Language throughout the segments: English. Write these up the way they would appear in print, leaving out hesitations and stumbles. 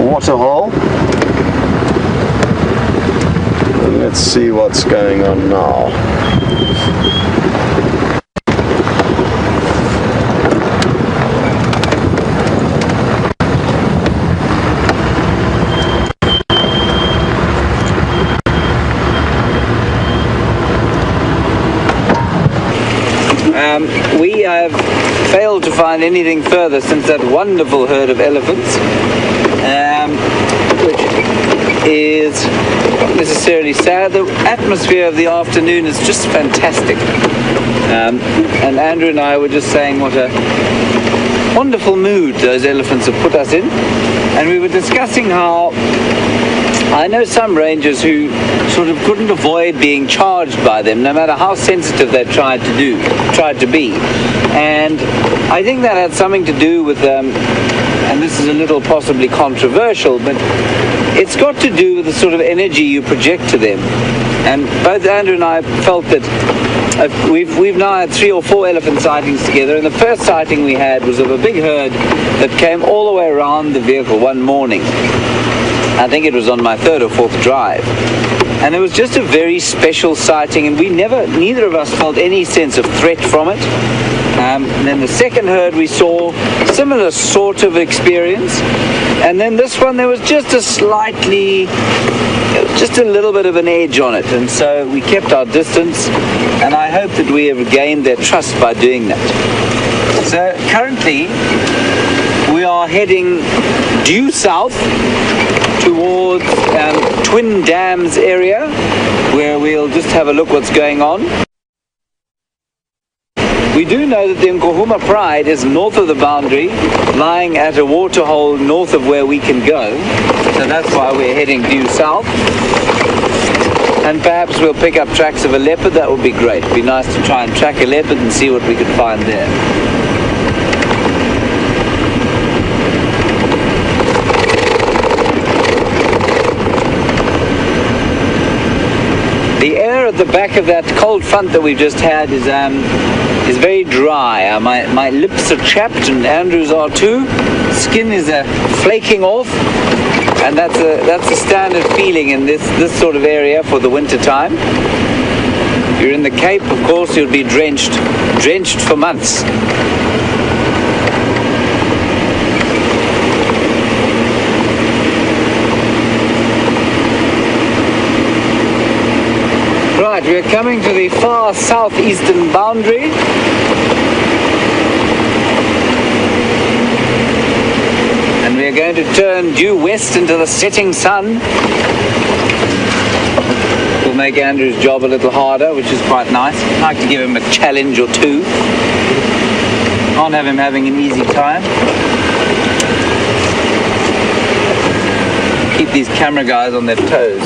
waterhole. And let's see what's going on now. We have failed to find anything further since that wonderful herd of elephants, which is not necessarily sad. The atmosphere of the afternoon is just fantastic. And Andrew and I were just saying what a wonderful mood those elephants have put us in. And we were discussing how I know some rangers who sort of couldn't avoid being charged by them, no matter how sensitive they tried to be. And I think that had something to do with, and this is a little possibly controversial, but it's got to do with the sort of energy you project to them. And both Andrew and I felt that we've now had 3 or 4 elephant sightings together, and the first sighting we had was of a big herd that came all the way around the vehicle one morning. I think it was on my 3rd or 4th drive. And it was just a very special sighting, and neither of us felt any sense of threat from it. And then the second herd we saw, similar sort of experience. And then this one, there was just a little bit of an edge on it. And so we kept our distance, and I hope that we have gained their trust by doing that. So currently, we are heading due south towards Twin Dams area, where we'll just have a look what's going on. We do know that the Nkuhuma Pride is north of the boundary, lying at a waterhole north of where we can go. So that's why we're heading due south. And perhaps we'll pick up tracks of a leopard. That would be great. It'd be nice to try and track a leopard and see what we could find there. The air at the back of that cold front that we've just had is very dry. My lips are chapped, and Andrew's are too. Skin is flaking off, and that's a standard feeling in this sort of area for the winter time. You're in the Cape, of course, you'll be drenched for months. Right, we're coming to the far southeastern boundary. And we're going to turn due west into the setting sun. Will make Andrew's job a little harder, which is quite nice. I'd like to give him a challenge or two. Can't have him having an easy time. Keep these camera guys on their toes.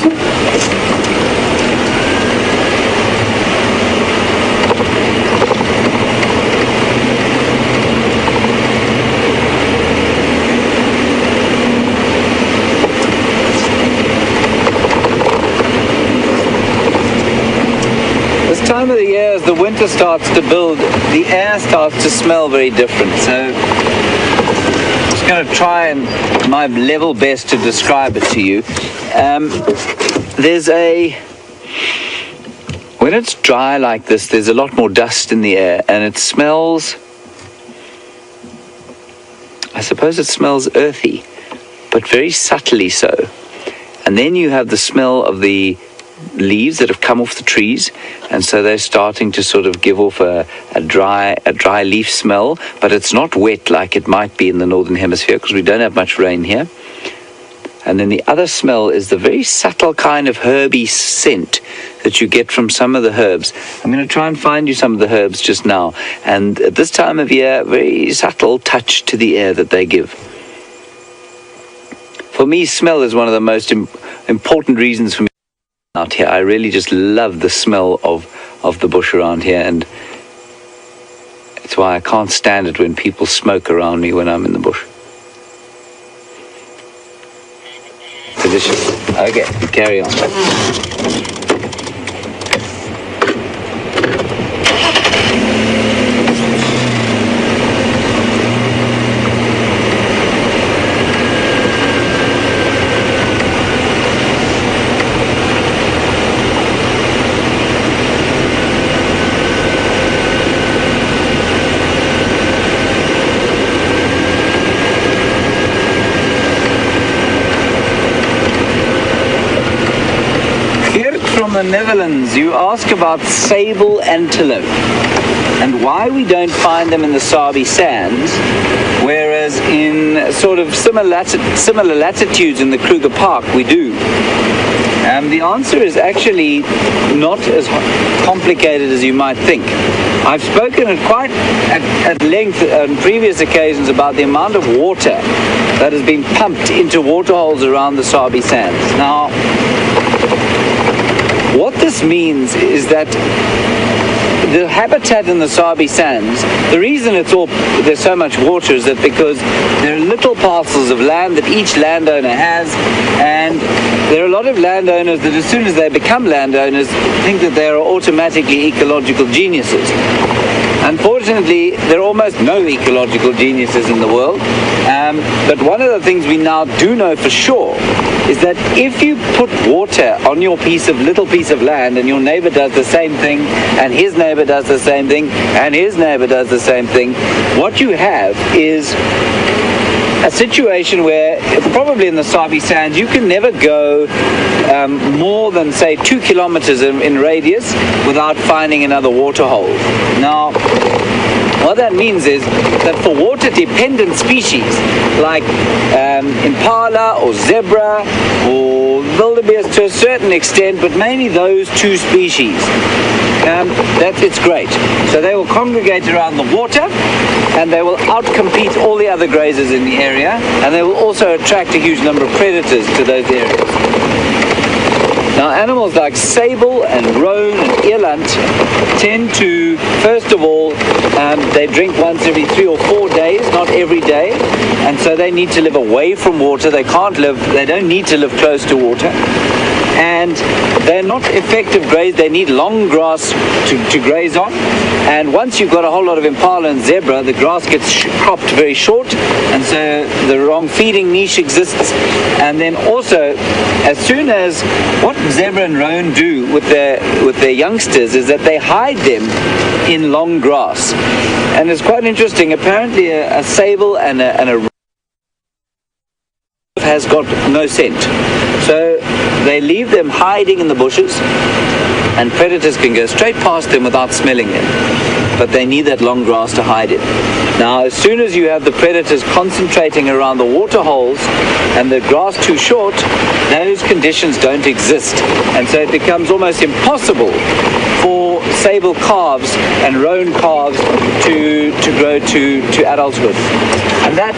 Time of the year, as the winter starts to build, the air starts to smell very different. So I'm just going to try and my level best to describe it to you. When it's dry like this, there's a lot more dust in the air, and it smells, I suppose it smells earthy, but very subtly so. And then you have the smell of the leaves that have come off the trees, and so they're starting to sort of give off a dry leaf smell, but it's not wet like it might be in the northern hemisphere because we don't have much rain here. And then the other smell is the very subtle kind of herby scent that you get from some of the herbs. I'm going to try and find you some of the herbs just now, and at this time of year, very subtle touch to the air that they give. For me, smell is one of the most important reasons for me out here. I really just love the smell of the bush around here, and it's why I can't stand it when people smoke around me when I'm in the bush. Delicious. Okay, carry on. from the Netherlands. You ask about sable antelope and why we don't find them in the Sabi Sands, whereas in sort of similar latitudes in the Kruger Park we do. The answer is actually not as complicated as you might think. I've spoken at length on previous occasions about the amount of water that has been pumped into waterholes around the Sabi Sands. Now, what this means is that the habitat in the Sabi Sands, the reason there's so much water is that because there are little parcels of land that each landowner has, and there are a lot of landowners that as soon as they become landowners think that they are automatically ecological geniuses. Unfortunately, there are almost no ecological geniuses in the world, but one of the things we now do know for sure is that if you put water on your little piece of land and your neighbor does the same thing, and his neighbor does the same thing, and his neighbor does the same thing, what you have is a situation where, probably in the Sabi Sands, you can never go more than, say, 2 kilometers in radius without finding another water hole. Now, what that means is that for water-dependent species like impala or zebra or wildebeest to a certain extent, but mainly those two species, it's great. So they will congregate around the water and they will outcompete all the other grazers in the area, and they will also attract a huge number of predators to those areas. Now, animals like sable and roan and eland tend to, first of all, they drink once every 3 or 4 days, not every day, and so they need to live away from water. They don't need to live close to water. And they're not effective graze. They need long grass to graze on. And once you've got a whole lot of impala and zebra, the grass gets cropped very short, and so the wrong feeding niche exists. And then also, as soon as what zebra and roan do with their youngsters is that they hide them in long grass. And it's quite interesting. Apparently, a sable and a has got no scent. So they leave them hiding in the bushes, and predators can go straight past them without smelling them. But they need that long grass to hide in. Now, as soon as you have the predators concentrating around the water holes and the grass too short, those conditions don't exist. And so it becomes almost impossible for sable calves and roan calves to grow to adulthood. And that,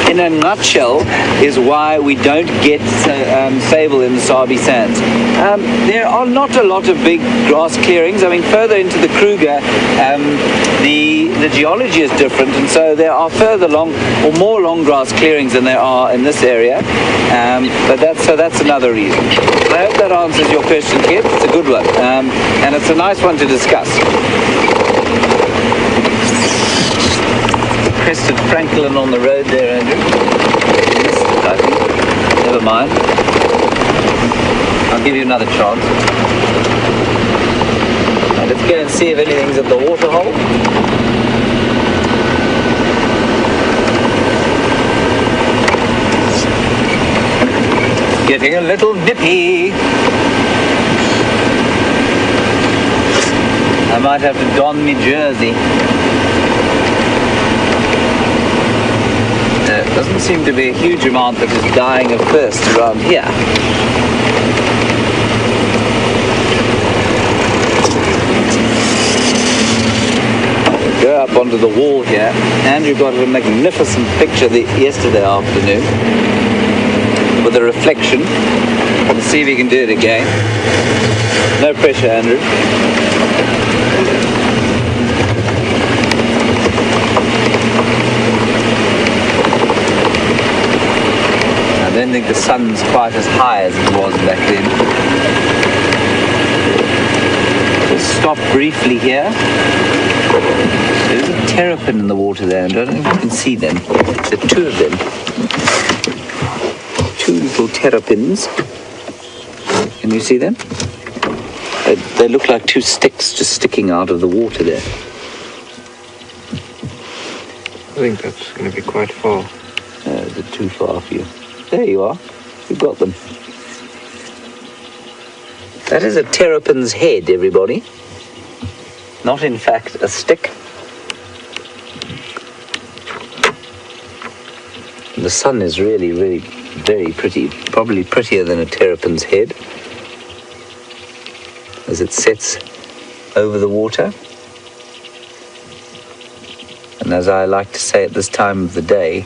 in a nutshell, is why we don't get sable in the Sabi Sands. There are not a lot of big grass clearings. I mean, further into the Kruger, the geology is different, and so there are more long grass clearings than there are in this area. But that's another reason. I hope that answers your question, Kit. It's a good one, and it's a nice one to discuss. Crested francolin on the road there, Andrew. Missed it, I think. Never mind. I'll give you another chance. Now let's go and see if anything's at the water hole. Getting a little nippy. I might have to don me jersey. There doesn't seem to be a huge amount that is dying of thirst around here. We'll go up onto the wall here. Andrew got a magnificent picture yesterday afternoon with a reflection. Let's see if he can do it again. No pressure, Andrew. I don't think the sun's quite as high as it was back then. Just stop briefly here. There's a terrapin in the water there, and I don't know if you can see them. There are 2 of them. 2 little terrapins. Can you see them? They look like 2 sticks just sticking out of the water there. I think that's going to be quite far. Is it too far for you? There you are. You've got them. That is a terrapin's head, everybody. Not in fact a stick. The sun is really, really very pretty, probably prettier than a terrapin's head as it sets over the water. And as I like to say at this time of the day,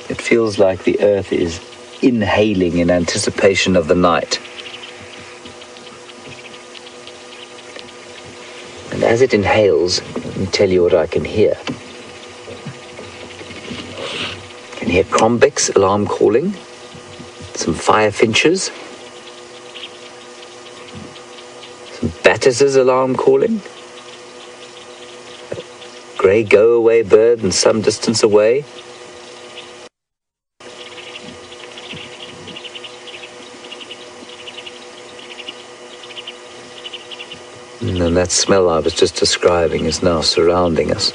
it feels like the earth is inhaling in anticipation of the night. And as it inhales, let me tell you what I can hear. I can hear crombics alarm calling, some firefinches, some battises alarm calling, a grey go-away bird and some distance away. And then that smell I was just describing is now surrounding us.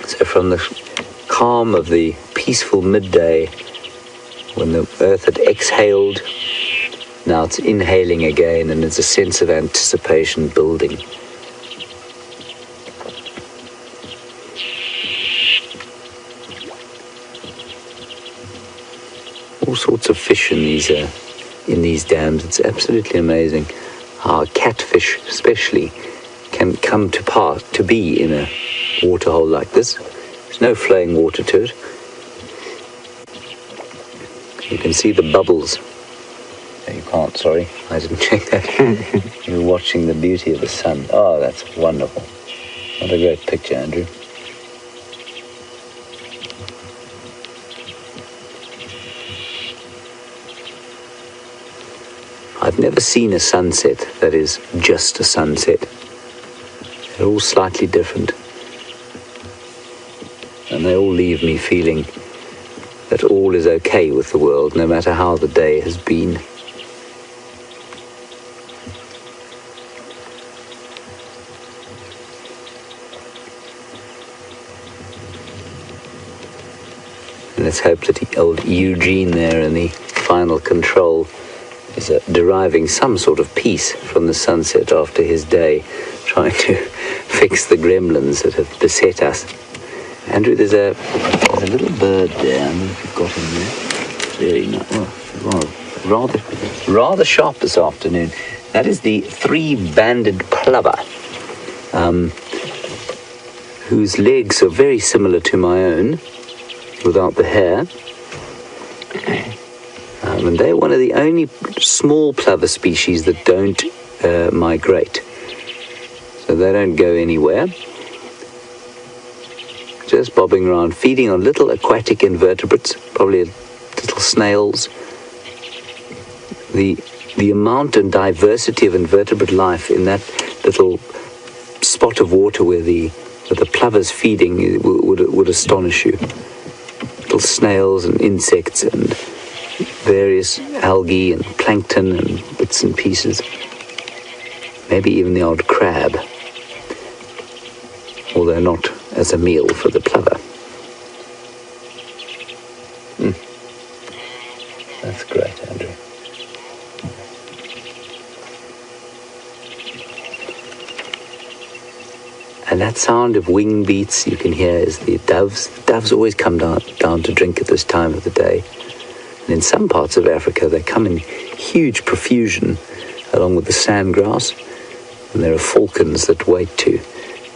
So from the calm of the peaceful midday, when the earth had exhaled, now it's inhaling again, and there's a sense of anticipation building. All sorts of fish in these dams. It's absolutely amazing how a catfish especially can come to be in a waterhole like this. There's no flowing water to it. You can see the bubbles. No, you can't, sorry, I didn't check that. You're watching the beauty of the sun. Oh, that's wonderful. What a great picture, Andrew. I've never seen a sunset that is just a sunset. They're all slightly different. And they all leave me feeling that all is okay with the world, no matter how the day has been. And let's hope that the old Eugene there in the final control is deriving some sort of peace from the sunset after his day, trying to fix the gremlins that have beset us. Andrew, there's a little bird there. I don't know if you've got him there. Very nice. Rather sharp this afternoon. That is the three-banded plover, whose legs are very similar to my own, without the hair. And they're one of the only small plover species that don't migrate. So they don't go anywhere. Just bobbing around, feeding on little aquatic invertebrates, probably little snails. The amount and diversity of invertebrate life in that little spot of water where the plover's feeding would astonish you. Little snails and insects and various algae and plankton and bits and pieces. Maybe even the odd crab, although not as a meal for the plover. That's great, Andrew. And that sound of wing beats you can hear is the doves. The doves always come down to drink at this time of the day. And in some parts of Africa, they come in huge profusion along with the sandgrass. And there are falcons that wait to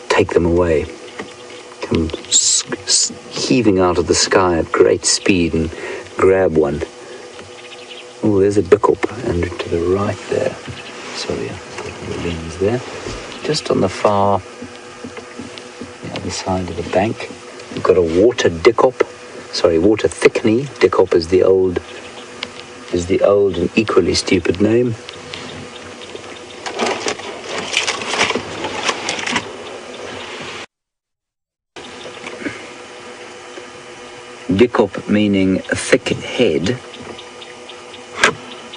take them away. Come heaving out of the sky at great speed and grab one. Oh, there's a bickup, and to the right there. Sorry, the lens there. Just on the far, the other side of the bank, we've got a water thickney. Dickup is the old and equally stupid name. Dickup meaning a thick head,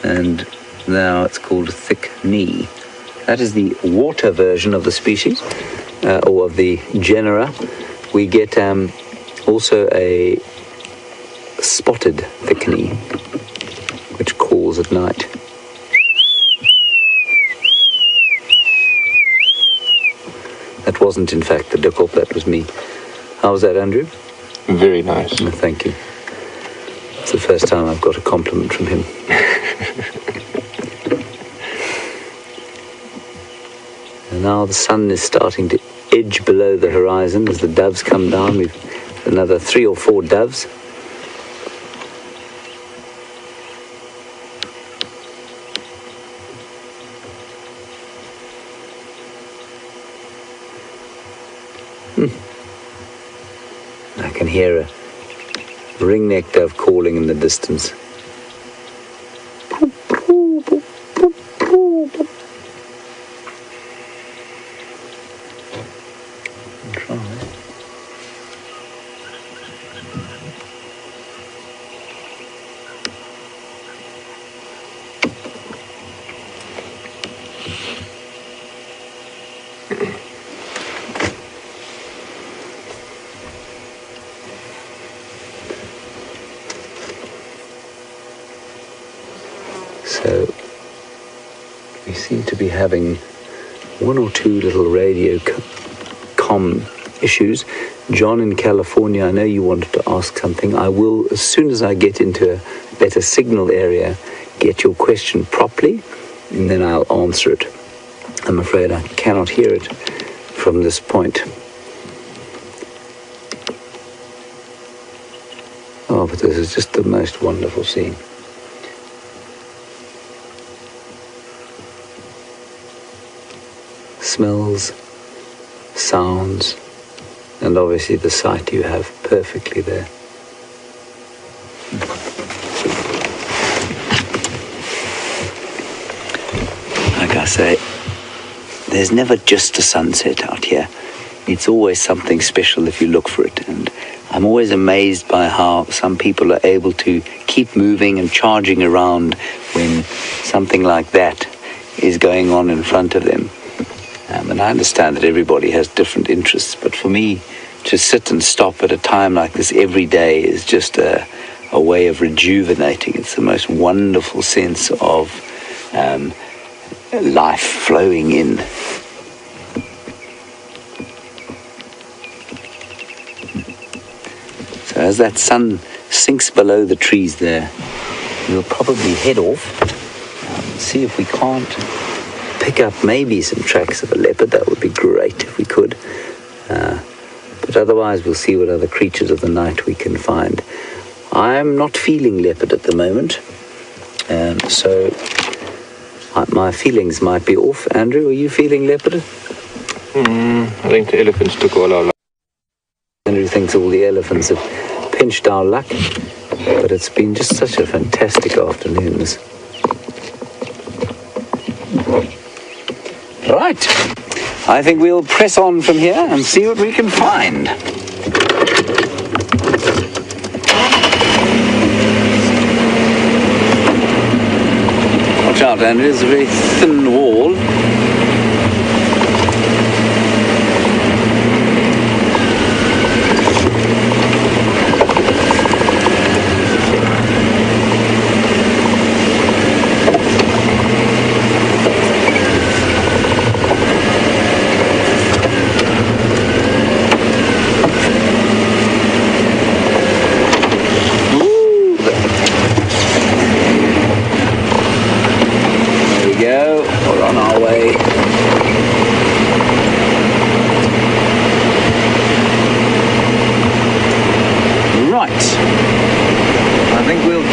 and now it's called thick knee. That is the water version of the species, or of the genera. We get also a spotted thickney, which calls at night. That wasn't, in fact, the duckle, that was me. How was that, Andrew? Very nice. Oh, thank you. It's the first time I've got a compliment from him. And now the sun is starting to edge below the horizon as the doves come down. We've another 3 or 4 doves. I can hear a ringneck dove calling in the distance. So we seem to be having 1 or 2 little radio comm issues. John in California, I know you wanted to ask something. I will, as soon as I get into a better signal area, get your question properly, and then I'll answer it. I'm afraid I cannot hear it from this point. Oh, but this is just the most wonderful scene. Smells, sounds, and obviously the sight you have perfectly there. Like I say, there's never just a sunset out here. It's always something special if you look for it, and I'm always amazed by how some people are able to keep moving and charging around when something like that is going on in front of them. And I understand that everybody has different interests, but for me, to sit and stop at a time like this every day is just a way of rejuvenating. It's the most wonderful sense of life flowing in. So as that sun sinks below the trees there, we'll probably head off and see if we can't pick up maybe some tracks of a leopard. That would be great if we could. But otherwise we'll see what other creatures of the night we can find. I'm not feeling leopard at the moment, so my feelings might be off. Andrew, are you feeling leopard? I think the elephants took all our luck. Andrew thinks all the elephants have pinched our luck, but it's been just such a fantastic afternoon. Right, I think we'll press on from here and see what we can find. Watch out, Andrew, it's a very thin wall.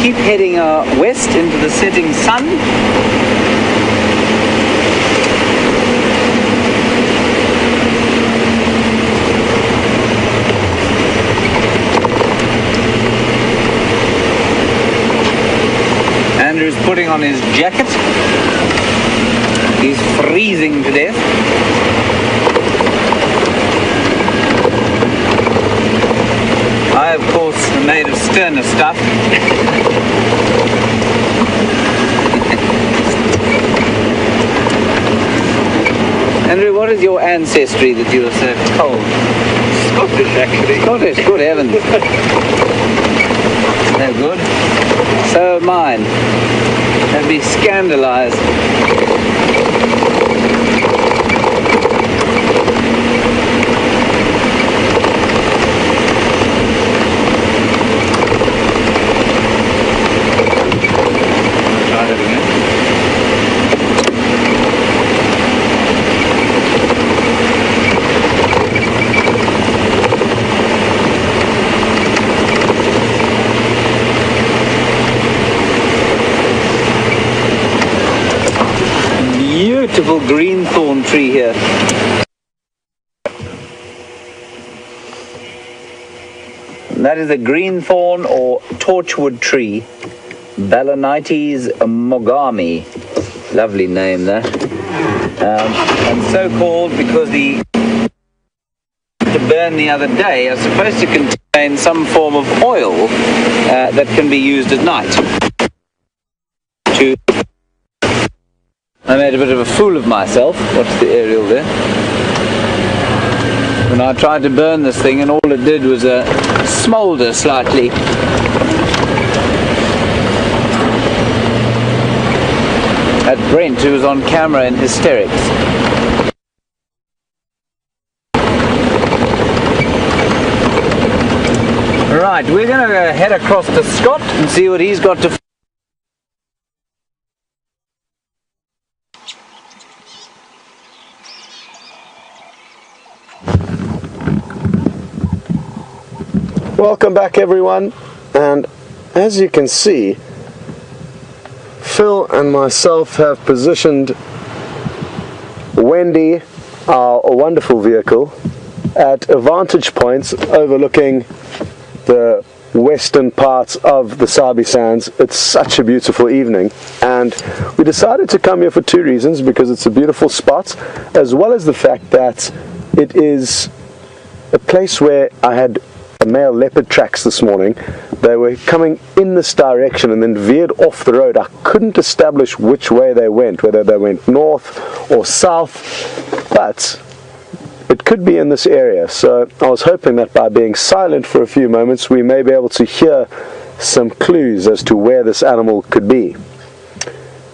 Keep heading west into the setting sun. Andrew's putting on his jacket. He's freezing to death. I, of course, am made of sterner stuff. Andrew, what is your ancestry that you are so cold? Scottish, actually. Scottish, good heavens. No good. So are mine. I'd be scandalised. Try that again. Beautiful green thorn tree here. And that is a green thorn or torchwood tree, Balanites mogami. Lovely name there. And so called because the to burn the other day are supposed to contain some form of oil that can be used at night. I made a bit of a fool of myself. What's the aerial there? When I tried to burn this thing and all it did was smoulder slightly. At Brent, who was on camera in hysterics. Right, we're going to head across to Scott and see what he's got to. Welcome back, everyone, and as you can see, Phil and myself have positioned Wendy, our wonderful vehicle, at vantage points overlooking the western parts of the Sabi Sands. It's such a beautiful evening, and we decided to come here for two reasons: because it's a beautiful spot, as well as the fact that it is a place where I had male leopard tracks this morning. They were coming in this direction and then veered off the road. I couldn't establish which way they went, whether they went north or south, but it could be in this area. So I was hoping that by being silent for a few moments we may be able to hear some clues as to where this animal could be.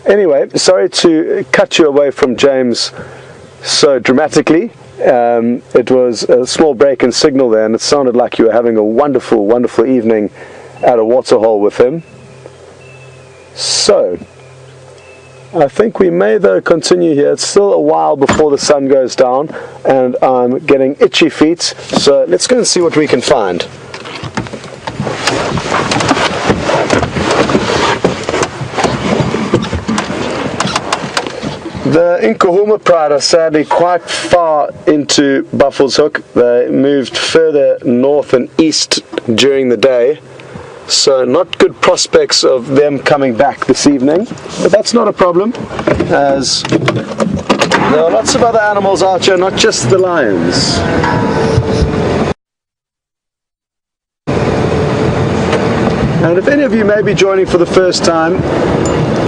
Anyway, sorry to cut you away from James so dramatically. It was a small break in signal there, and it sounded like you were having a wonderful, wonderful evening at a waterhole with him. So, I think we may though continue here. It's still a while before the sun goes down, and I'm getting itchy feet, so let's go and see what we can find. The Nkuhuma Pride are sadly quite far into Buffelshoek. They moved further north and east during the day, so not good prospects of them coming back this evening, but that's not a problem, as there are lots of other animals out here, not just the lions. And if any of you may be joining for the first time,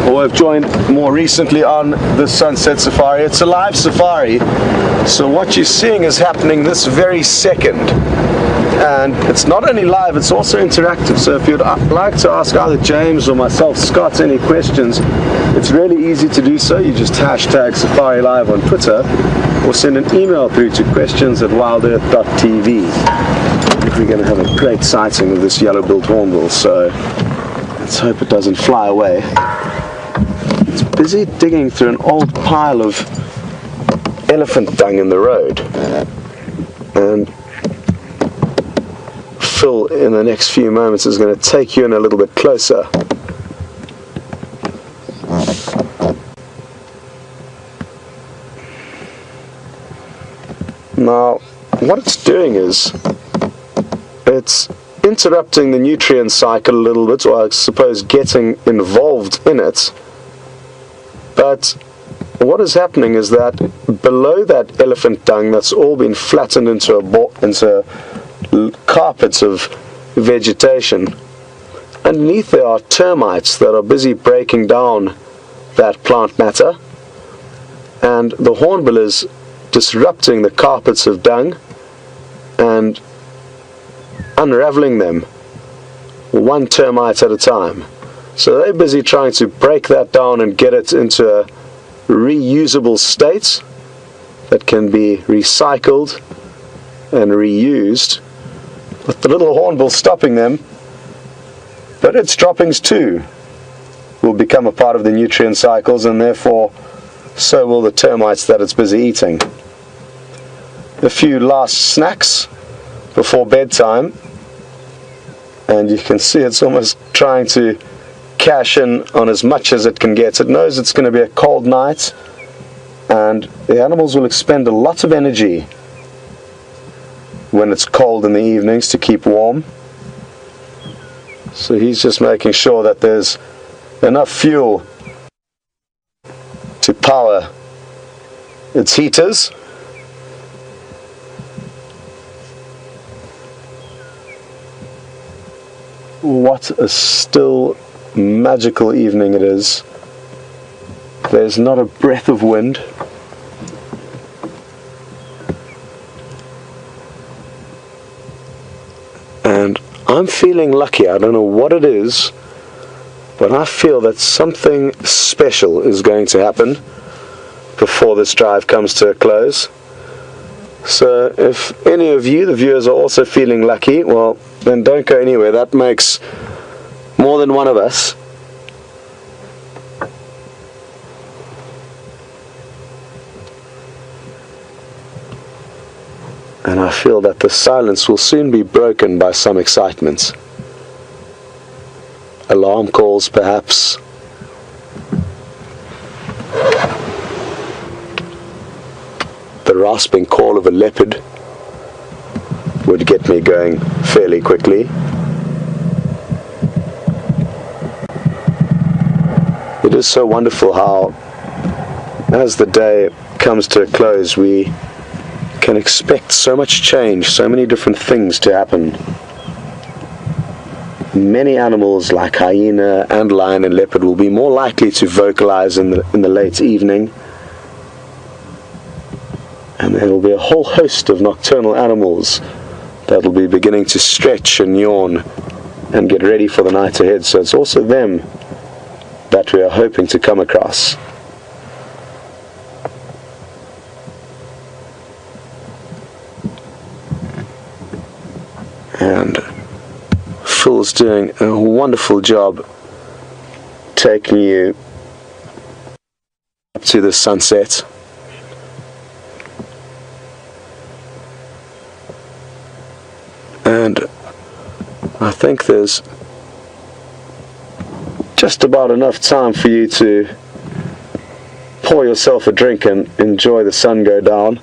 or have joined more recently on the Sunset Safari, it's a live safari, so what you're seeing is happening this very second. And it's not only live, it's also interactive, so if you'd like to ask either James or myself, Scott, any questions, it's really easy to do so. You just hashtag Safari Live on Twitter, or send an email through to questions@WildEarthTV. We're going to have a great sighting of this yellow-billed hornbill, so let's hope it doesn't fly away. It's busy digging through an old pile of elephant dung in the road, and Phil in the next few moments is going to take you in a little bit closer. Now what it's doing is it's interrupting the nutrient cycle a little bit, or I suppose getting involved in it. But what is happening is that below that elephant dung that's all been flattened into carpets of vegetation, underneath there are termites that are busy breaking down that plant matter, and the hornbill is disrupting the carpets of dung and unraveling them one termite at a time. So they're busy trying to break that down and get it into a reusable state that can be recycled and reused, with the little hornbill stopping them. But its droppings too will become a part of the nutrient cycles, and therefore so will the termites that it's busy eating. A few last snacks before bedtime, and you can see it's almost trying to cash in on as much as it can get. It knows it's going to be a cold night, and the animals will expend a lot of energy when it's cold in the evenings to keep warm. So he's just making sure that there's enough fuel to power its heaters. What a still, magical evening it is. There's not a breath of wind. And I'm feeling lucky. I don't know what it is, but I feel that something special is going to happen before this drive comes to a close. So if any of you, the viewers, are also feeling lucky, well, then don't go anywhere. That makes more than one of us. And I feel that the silence will soon be broken by some excitement. Alarm calls, perhaps. The rasping call of a leopard would get me going fairly quickly. It is so wonderful how, as the day comes to a close, we can expect so much change, so many different things to happen. Many animals like hyena and lion and leopard will be more likely to vocalize in the late evening, and there will be a whole host of nocturnal animals that will be beginning to stretch and yawn and get ready for the night ahead. So it's also them that we are hoping to come across. And Phil's doing a wonderful job taking you up to the sunset. And I think there's just about enough time for you to pour yourself a drink and enjoy the sun go down.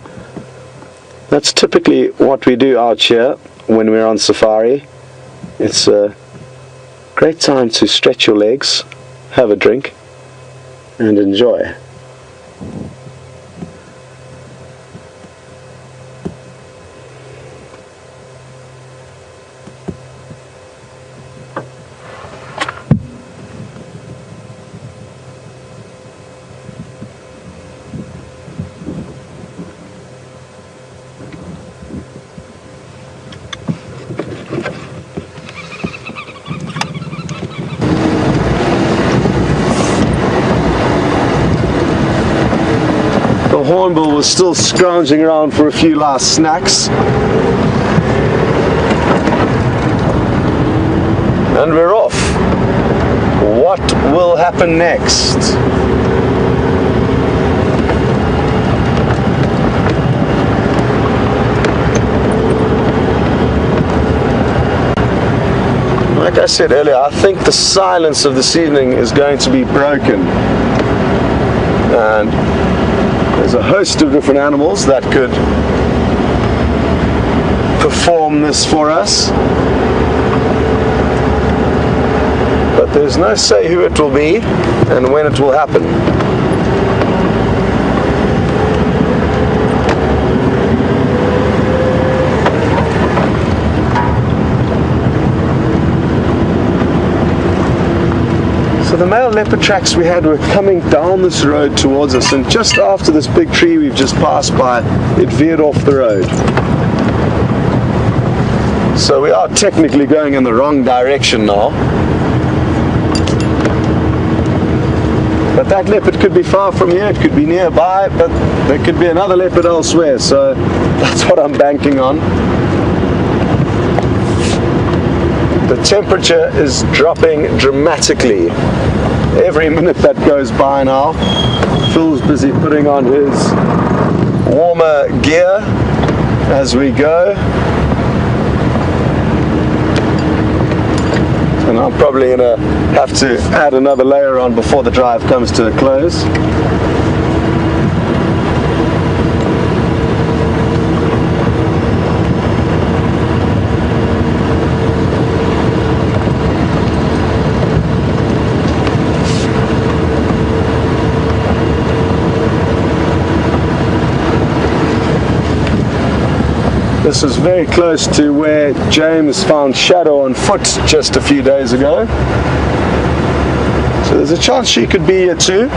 That's typically what we do out here when we're on safari. It's a great time to stretch your legs, have a drink, and enjoy. Hornbill was still scrounging around for a few last snacks. And we're off. What will happen next? Like I said earlier, I think the silence of this evening is going to be broken. And there's a host of different animals that could perform this for us, but there's no say who it will be and when it will happen. So the male leopard tracks we had were coming down this road towards us, and just after this big tree we've just passed by, it veered off the road. So we are technically going in the wrong direction now. But that leopard could be far from here, it could be nearby, but there could be another leopard elsewhere, so that's what I'm banking on. The temperature is dropping dramatically. Every minute that goes by now, Phil's busy putting on his warmer gear as we go. And I'm probably going to have to add another layer on before the drive comes to a close. This is very close to where James found Shadow on foot just a few days ago. So there's a chance she could be here too.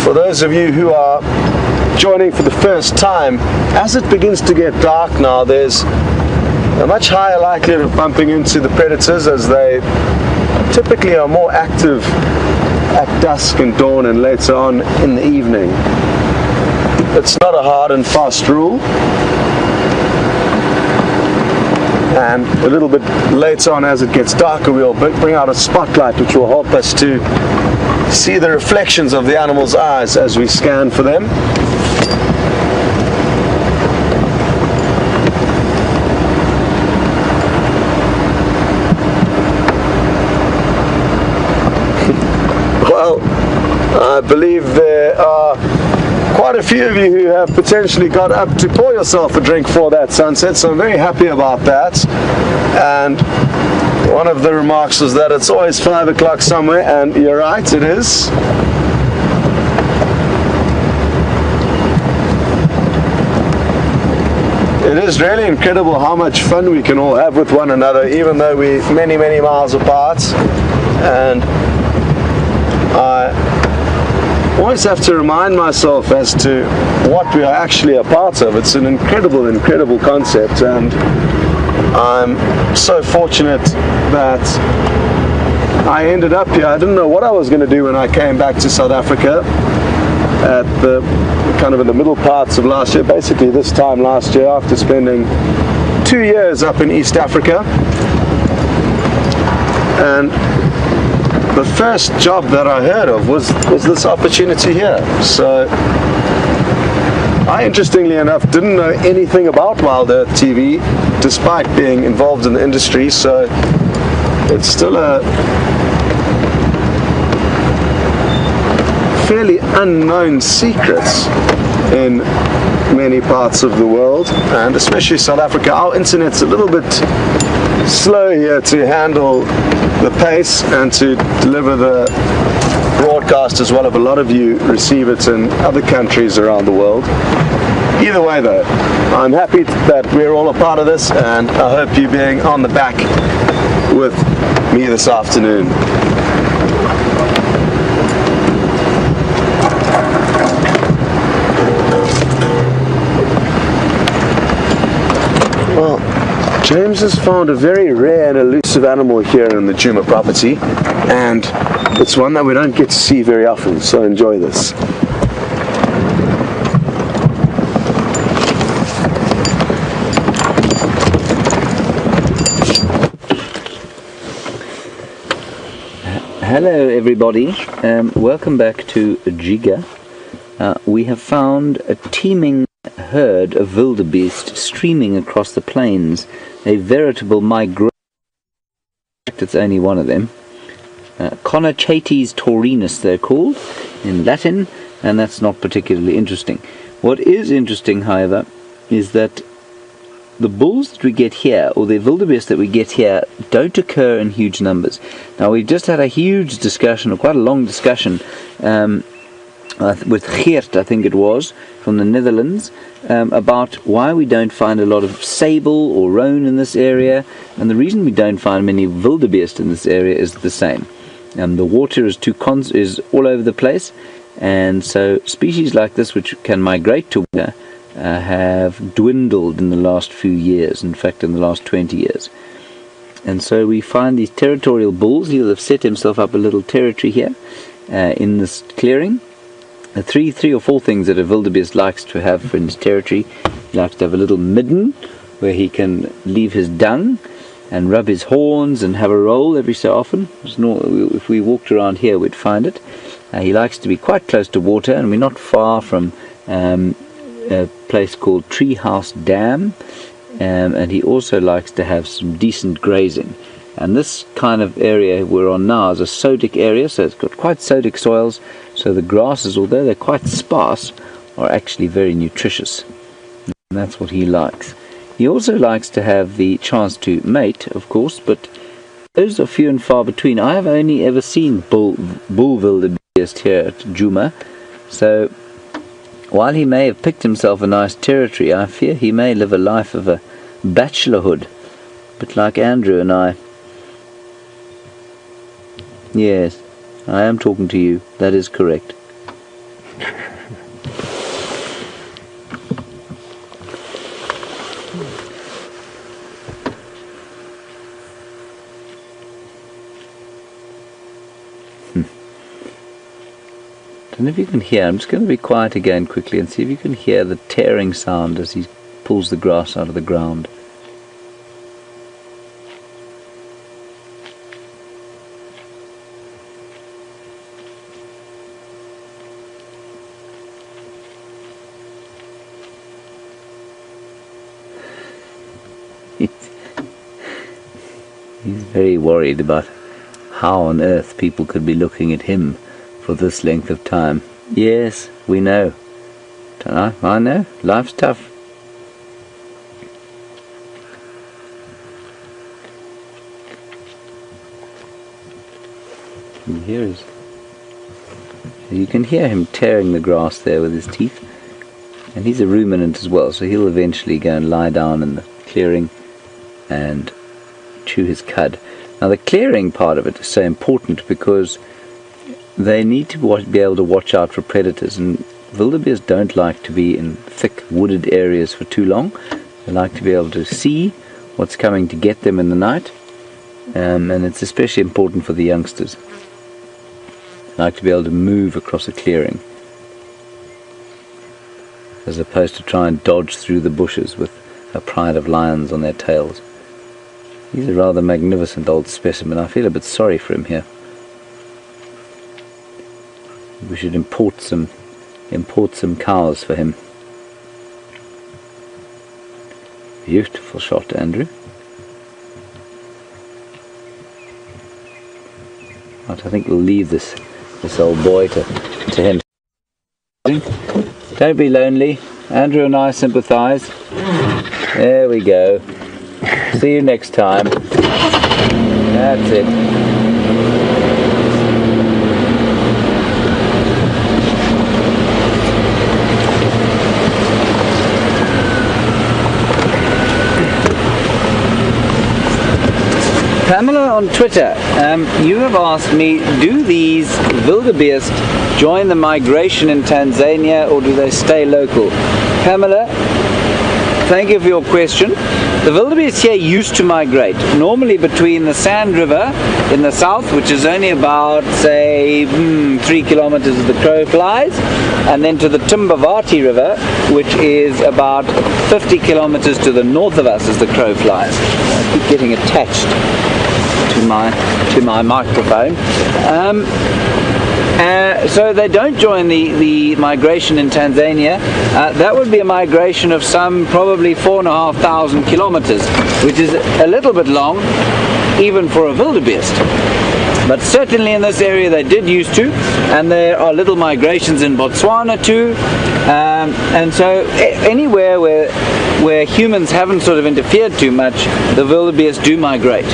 For those of you who are joining for the first time, as it begins to get dark now, there's a much higher likelihood of bumping into the predators, as they typically are more active at dusk and dawn and later on in the evening. It's not a hard and fast rule. And a little bit later on, as it gets darker, we'll bring out a spotlight which will help us to see the reflections of the animal's eyes as we scan for them. Well, I believe there are quite a few of you who have potentially got up to pour yourself a drink for that sunset, so I'm very happy about that. And one of the remarks was that it's always 5 o'clock somewhere, and you're right, it is. It is really incredible how much fun we can all have with one another, even though we're many, many miles apart. And I always have to remind myself as to what we are actually a part of. It's an incredible, incredible concept, and I'm so fortunate that I ended up here. I didn't know what I was going to do when I came back to South Africa at the kind of in the middle parts of last year, basically this time last year, after spending 2 years up in East Africa. And the first job that I heard of was this opportunity here. So I, interestingly enough, didn't know anything about WildEarthTV, despite being involved in the industry, so it's still a fairly unknown secret in many parts of the world, and especially South Africa. Our internet's a little bit slow here to handle the pace and to deliver the broadcast as well. If a lot of you receive it in other countries around the world. Either way though, I'm happy that we're all a part of this, and I hope you being on the back with me this afternoon. Well, James has found a very rare and elusive animal here in the Djuma property, and it's one that we don't get to see very often, so enjoy this. Hello everybody, welcome back to Djuma. We have found a teeming herd of wildebeest streaming across the plains, a veritable migration. It's only one of them. Conochates taurinus they're called in Latin, and that's not particularly interesting. What is interesting, however, is that the bulls that we get here, or the wildebeest that we get here, don't occur in huge numbers. Now, we've just had a huge discussion, or quite a long discussion, with Geert, I think it was, from the Netherlands, about why we don't find a lot of sable or roan in this area. And the reason we don't find many wildebeest in this area is the same. The water is is all over the place, and so species like this, which can migrate to water, have dwindled in the last few years, in fact in the last 20 years. And so we find these territorial bulls. He'll have set himself up a little territory here in this clearing. Three or four things that a wildebeest likes to have in his territory. He likes to have a little midden where he can leave his dung and rub his horns and have a roll every so often. If we walked around here we'd find it. He likes to be quite close to water, and we're not far from a place called Treehouse Dam, and he also likes to have some decent grazing. And this kind of area we're on now is a sodic area, so it's got quite sodic soils, so the grasses, although they're quite sparse, are actually very nutritious, and that's what he likes. He also likes to have the chance to mate, of course, but those are few and far between. I have only ever seen bull wildebeest here at Djuma, so while he may have picked himself a nice territory, I fear he may live a life of a bachelorhood, a bit like Andrew and I. Yes, I am talking to you. That is correct. I don't know if you can hear. I'm just going to be quiet again quickly and see if you can hear the tearing sound as he pulls the grass out of the ground. He's very worried about how on earth people could be looking at him for this length of time. Yes, we know. I know. Life's tough. And here is. You can hear him tearing the grass there with his teeth. And he's a ruminant as well, so he'll eventually go and lie down in the clearing and chew his cud. Now the clearing part of it is so important because they need to be able to watch out for predators, and wildebeest don't like to be in thick wooded areas for too long. They like to be able to see what's coming to get them in the night, and it's especially important for the youngsters. They like to be able to move across a clearing as opposed to try and dodge through the bushes with a pride of lions on their tails. He's a rather magnificent old specimen. I feel a bit sorry for him here. We should import some cows for him. Beautiful shot, Andrew. Right, I think we'll leave this old boy to him. Don't be lonely. Andrew and I sympathise. There we go. See you next time. That's it. Pamela on Twitter, you have asked me, do these wildebeest join the migration in Tanzania or do they stay local? Pamela, thank you for your question. The wildebeest here used to migrate, normally between the Sand River in the south, which is only about, say, 3 kilometers as the crow flies, and then to the Timbavati River, which is about 50 kilometers to the north of us as the crow flies. I keep getting attached to my microphone. So they don't join the migration in Tanzania. That would be a migration of some probably 4,500 kilometers, which is a little bit long even for a wildebeest. But certainly in this area they did used to, and there are little migrations in Botswana too, and so anywhere where humans haven't sort of interfered too much, the wildebeest do migrate.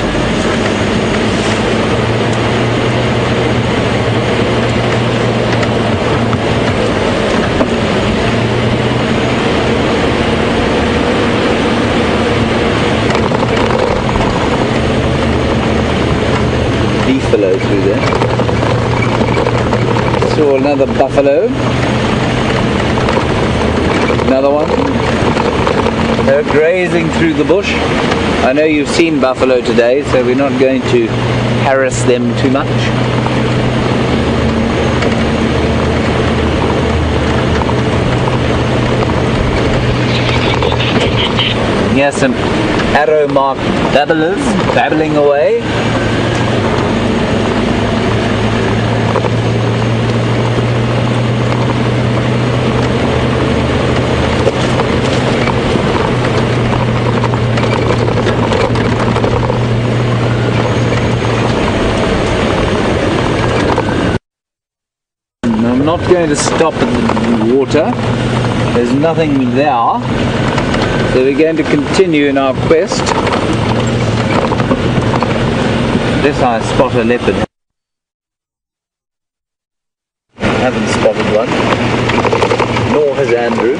Buffalo through there. Saw another buffalo. Another one. They're grazing through the bush. I know you've seen buffalo today, so we're not going to harass them too much. Here's some arrow-marked babblers babbling away. I'm not going to stop at the water. There's nothing there. So we're going to continue in our quest. This I spot a leopard. I haven't spotted one. Nor has Andrew.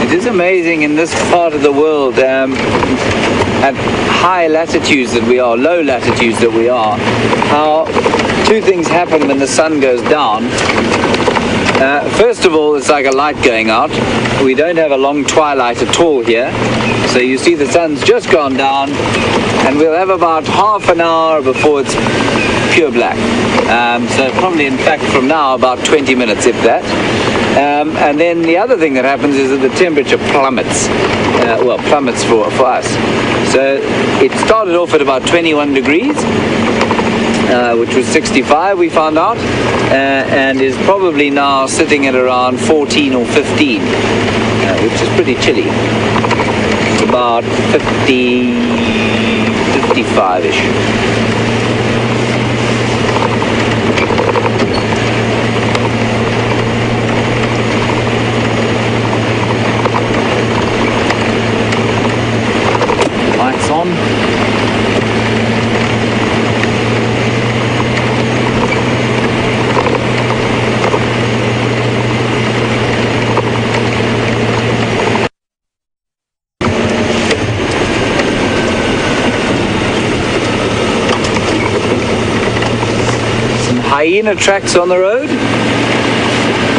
It is amazing in this part of the world, at high latitudes that we are, low latitudes that we are, how two things happen when the sun goes down. First of all, it's like a light going out. We don't have a long twilight at all here. So you see the sun's just gone down, and we'll have about half an hour before it's pure black. So probably, in fact, from now, about 20 minutes, if that. And then the other thing that happens is that the temperature plummets. Well, plummets for us. So it started off at about 21 degrees, which was 65, we found out, and is probably now sitting at around 14 or 15, which is pretty chilly. It's about 50, 55-ish. Lights on. Some hyena tracks on the road.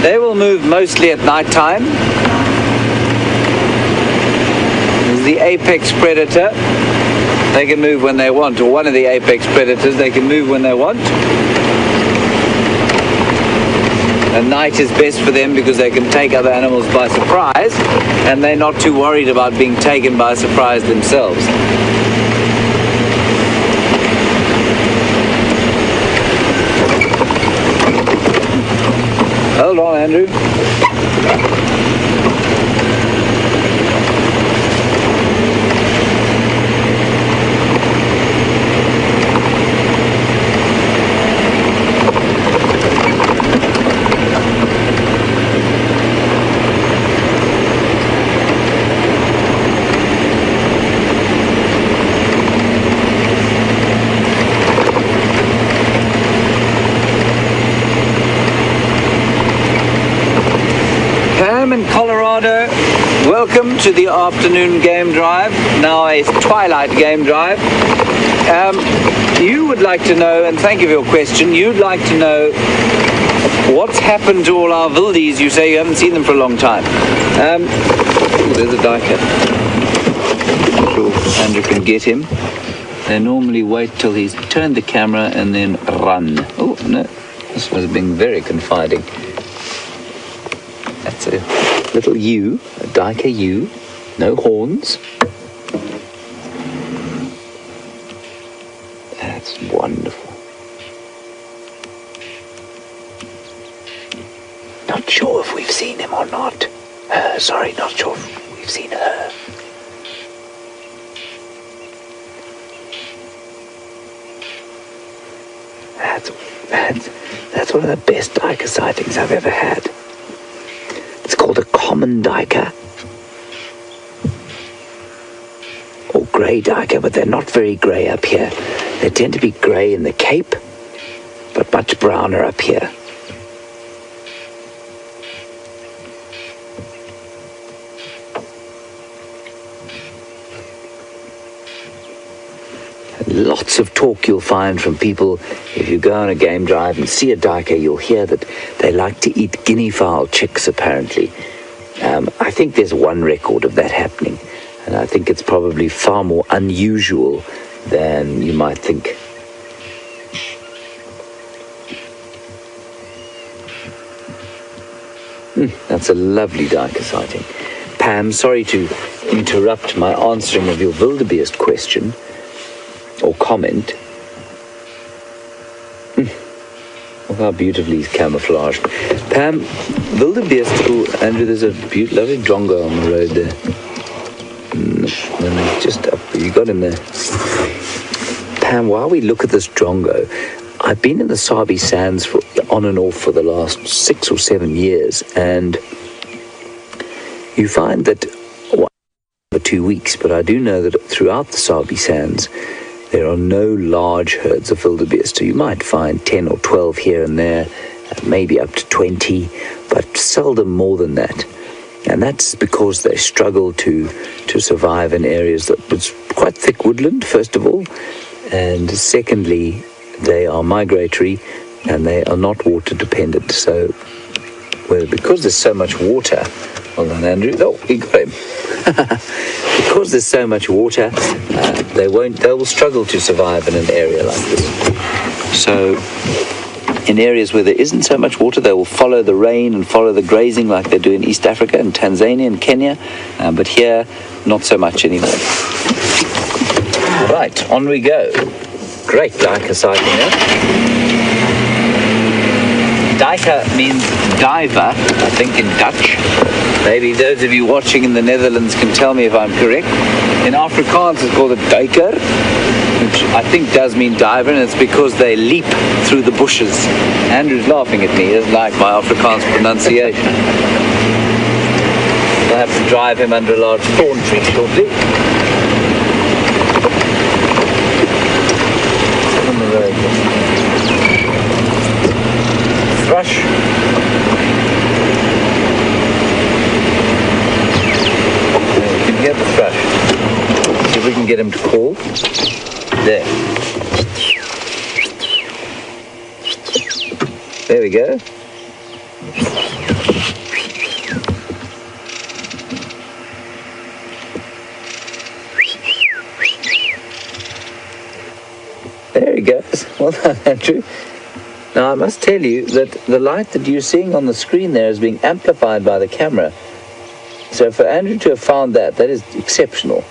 They will move mostly at night time. The apex predator, they can move when they want, or one of the apex predators, they can move when they want. And night is best for them because they can take other animals by surprise, and they're not too worried about being taken by surprise themselves. Hold on, Andrew. In Colorado, welcome to the afternoon game drive, now a twilight game drive. You would like to know, and thank you for your question, you'd like to know what's happened to all our wildies. You say you haven't seen them for a long time. There's a diker. Sure, Andrew can get him. They normally wait till he's turned the camera and then run. Oh no, this was being very confiding. That's a little ewe, a diker ewe, no horns. That's wonderful. Not sure if we've seen seen him or not. Sorry, not sure if we've seen her. That's one of the best duiker sightings I've ever had. It's called a common duiker, or grey duiker, but they're not very grey up here. They tend to be grey in the Cape, but much browner up here. Lots of talk you'll find from people. If you go on a game drive and see a duiker, you'll hear that they like to eat guinea fowl chicks, apparently. I think there's one record of that happening, and I think it's probably far more unusual than you might think. That's a lovely duiker sighting. Pam, sorry to interrupt my answering of your wildebeest question or comment. Look how beautifully he's camouflaged. Pam, wildebeest, Andrew, there's a lovely drongo on the road there. Just up, you got him there. Pam, while we look at this drongo, I've been in the Sabi Sands on and off for the last 6 or 7 years, and you find that, for 2 weeks, but I do know that throughout the Sabi Sands, there are no large herds of wildebeest. So you might find 10 or 12 here and there, maybe up to 20, but seldom more than that. And that's because they struggle to survive in areas that was quite thick woodland, first of all, and secondly, they are migratory and they are not water dependent. So, because there's so much water, hold on, Andrew. Oh, he got him. Because there's so much water, they will struggle to survive in an area like this. So, in areas where there isn't so much water, they will follow the rain and follow the grazing like they do in East Africa and Tanzania and Kenya. But here, not so much anymore. Right, on we go. Great duiker sighting there. Duiker means diver, I think, in Dutch. Maybe those of you watching in the Netherlands can tell me if I'm correct. In Afrikaans it's called a duiker, which I think does mean diver, and it's because they leap through the bushes. Andrew's laughing at me, he doesn't like my Afrikaans pronunciation. I'll have to drive him under a large thorn tree shortly. On the road. Thrush. You can hear the thrush. See if we can get him to call. There. There we go. There he goes. Well done, Andrew. Now, I must tell you that the light that you're seeing on the screen there is being amplified by the camera. So for Andrew to have found that is exceptional.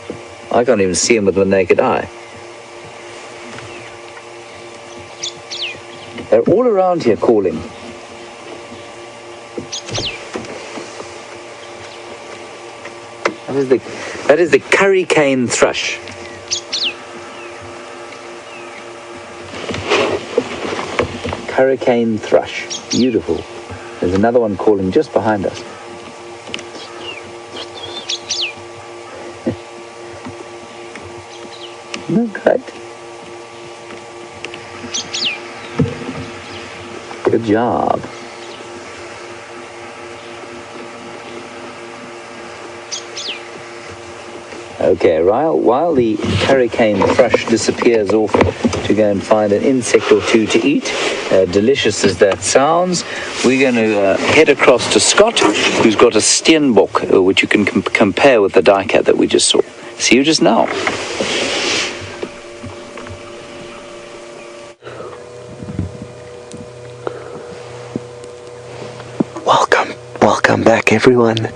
I can't even see him with the naked eye. They're all around here calling. That is the curry cane thrush. Hurricane thrush. Beautiful. There's another one calling just behind us. Isn't that great? Good job. Okay, while the hurricane thrush disappears off to go and find an insect or two to eat, delicious as that sounds, we're going to head across to Scott, who's got a steenbok, which you can compare with the duiker that we just saw. See you just now. Welcome back, everyone.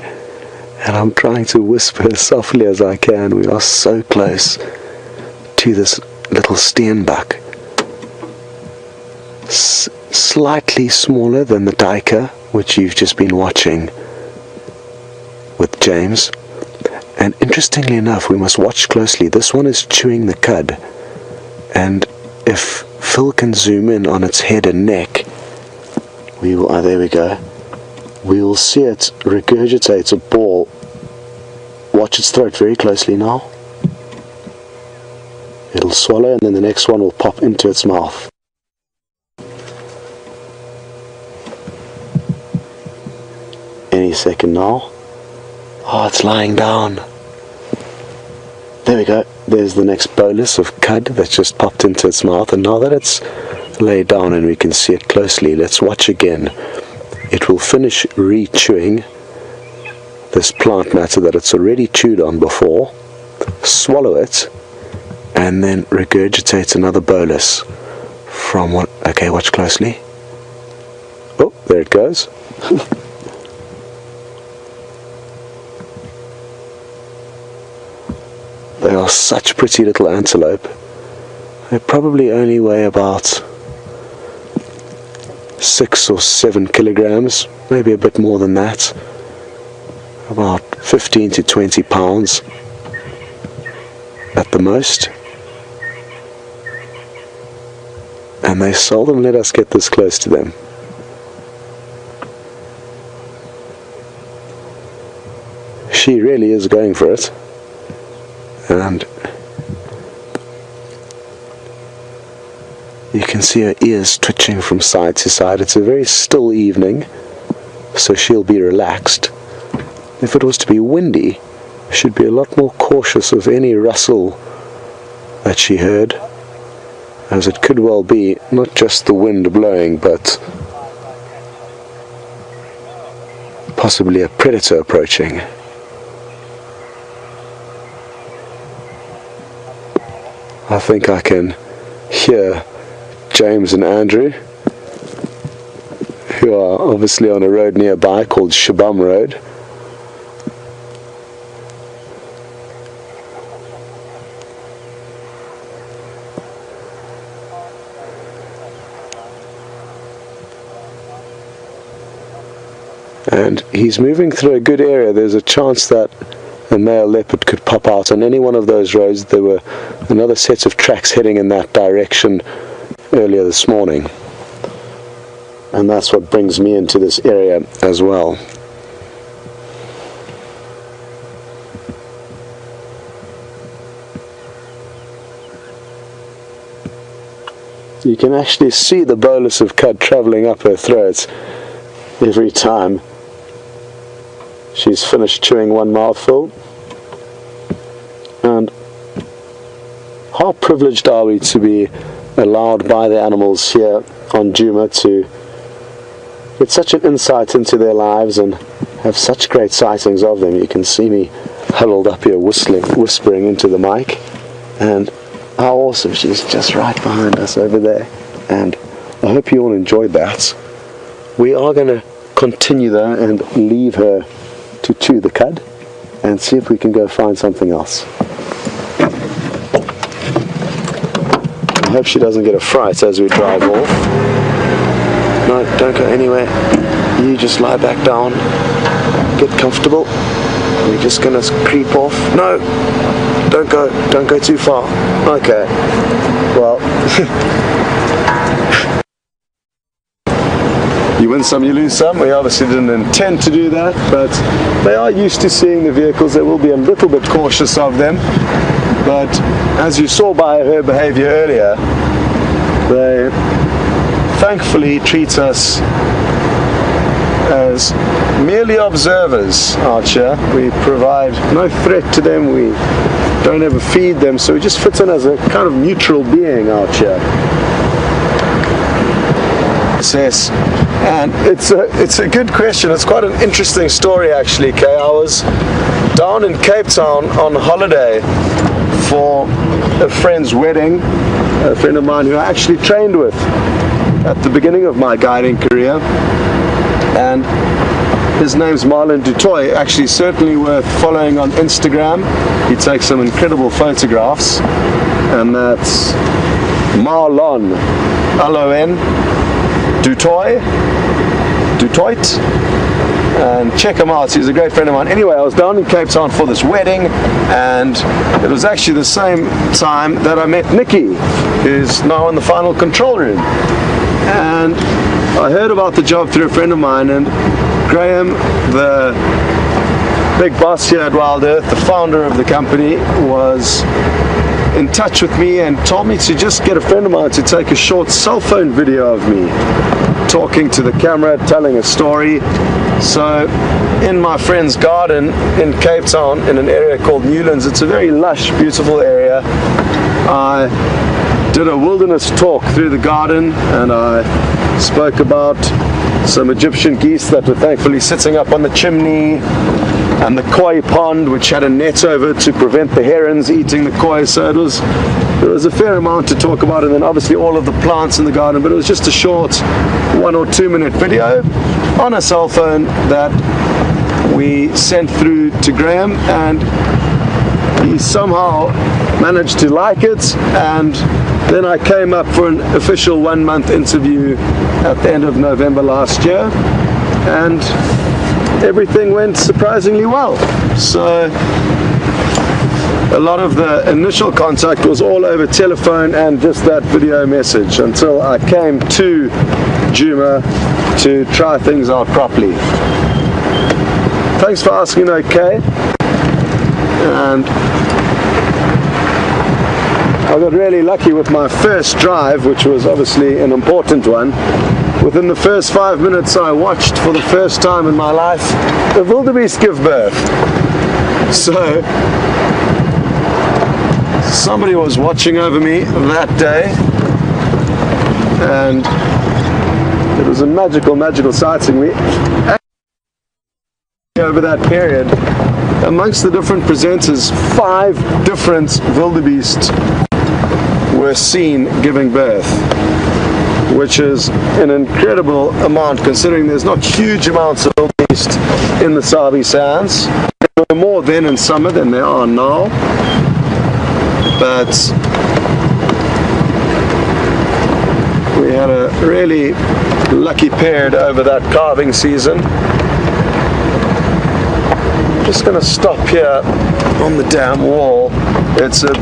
And I'm trying to whisper as softly as I can. We are so close to this little steenbok. Slightly smaller than the duiker, which you've just been watching, with James. And interestingly enough, we must watch closely. This one is chewing the cud. And if Phil can zoom in on its head and neck, we will, there we go. We will see it regurgitate a ball. Watch its throat very closely now. It'll swallow and then the next one will pop into its mouth. Any second now. Oh, it's lying down. There we go. There's the next bolus of cud that's just popped into its mouth, and now that it's laid down and we can see it closely, let's watch again. It will finish re-chewing this plant matter that it's already chewed on before, swallow it, and then regurgitate another bolus from what? Okay, watch closely. Oh, there it goes. They are such pretty little antelope. They probably only weigh about 6 or 7 kilograms, maybe a bit more than that. About 15 to 20 pounds at the most. And they seldom let us get this close to them. She really is going for it. And you can see her ears twitching from side to side. It's a very still evening, so she'll be relaxed. If it was to be windy, she'd be a lot more cautious of any rustle that she heard, as it could well be not just the wind blowing, but possibly a predator approaching. I think I can hear James and Andrew, who are obviously on a road nearby called Shabam Road. And he's moving through a good area. There's a chance that a male leopard could pop out on any one of those roads. There were another set of tracks heading in that direction earlier this morning, and that's what brings me into this area as well. You can actually see the bolus of cud travelling up her throat every time she's finished chewing one mouthful. And how privileged are we to be allowed by the animals here on Djuma to get such an insight into their lives and have such great sightings of them. You can see me huddled up here whispering into the mic, and how awesome, she's just right behind us over there. And I hope you all enjoyed that. We are going to continue though and leave her to chew the cud and see if we can go find something else. I hope she doesn't get a fright as we drive off. No, don't go anywhere. You just lie back down, get comfortable. We're just gonna creep off. No, don't go too far. Okay, well. You win some, you lose some. We obviously didn't intend to do that, but they are used to seeing the vehicles. They will be a little bit cautious of them, but as you saw by her behavior earlier, they thankfully treat us as merely observers out here. We provide no threat to them, we don't ever feed them, so we just fit in as a kind of neutral being out here. Yes, and it's a good question. It's quite an interesting story actually, Kay. I was down in Cape Town on holiday for a friend's wedding, a friend of mine who I actually trained with at the beginning of my guiding career, and his name's Marlon Dutoy. Actually certainly worth following on Instagram. He takes some incredible photographs, and that's Marlon, L-O-N, Dutoit, and check him out. He's a great friend of mine. Anyway, I was down in Cape Town for this wedding, and it was actually the same time that I met Nikki, who's now in the final control room. And I heard about the job through a friend of mine, and Graham, the big boss here at Wild Earth, the founder of the company, was in touch with me and told me to just get a friend of mine to take a short cell phone video of me talking to the camera, telling a story. So in my friend's garden in Cape Town, in an area called Newlands, it's a very lush, beautiful area. I did a wilderness talk through the garden, and I spoke about some Egyptian geese that were thankfully sitting up on the chimney, and the koi pond, which had a net over it to prevent the herons eating the koi. So there was a fair amount to talk about, and then obviously all of the plants in the garden. But it was just a short 1 or 2 minute video on a cell phone that we sent through to Graham, and he somehow managed to like it. And then I came up for an official 1 month interview at the end of November last year, and everything went surprisingly well. So a lot of the initial contact was all over telephone and just that video message, until I came to Djuma to try things out properly. Thanks for asking, okay? And I got really lucky with my first drive, which was obviously an important one. Within the first 5 minutes, I watched for the first time in my life the wildebeest give birth. So somebody was watching over me that day, and it was a magical sighting. We over that period, amongst the different presenters, 5 different wildebeest were seen giving birth, which is an incredible amount considering there's not huge amounts of wildebeest in the Sabi Sands. There were more then in summer than there are now, but we had a really lucky period over that calving season. Just going to stop here on the dam wall. It's a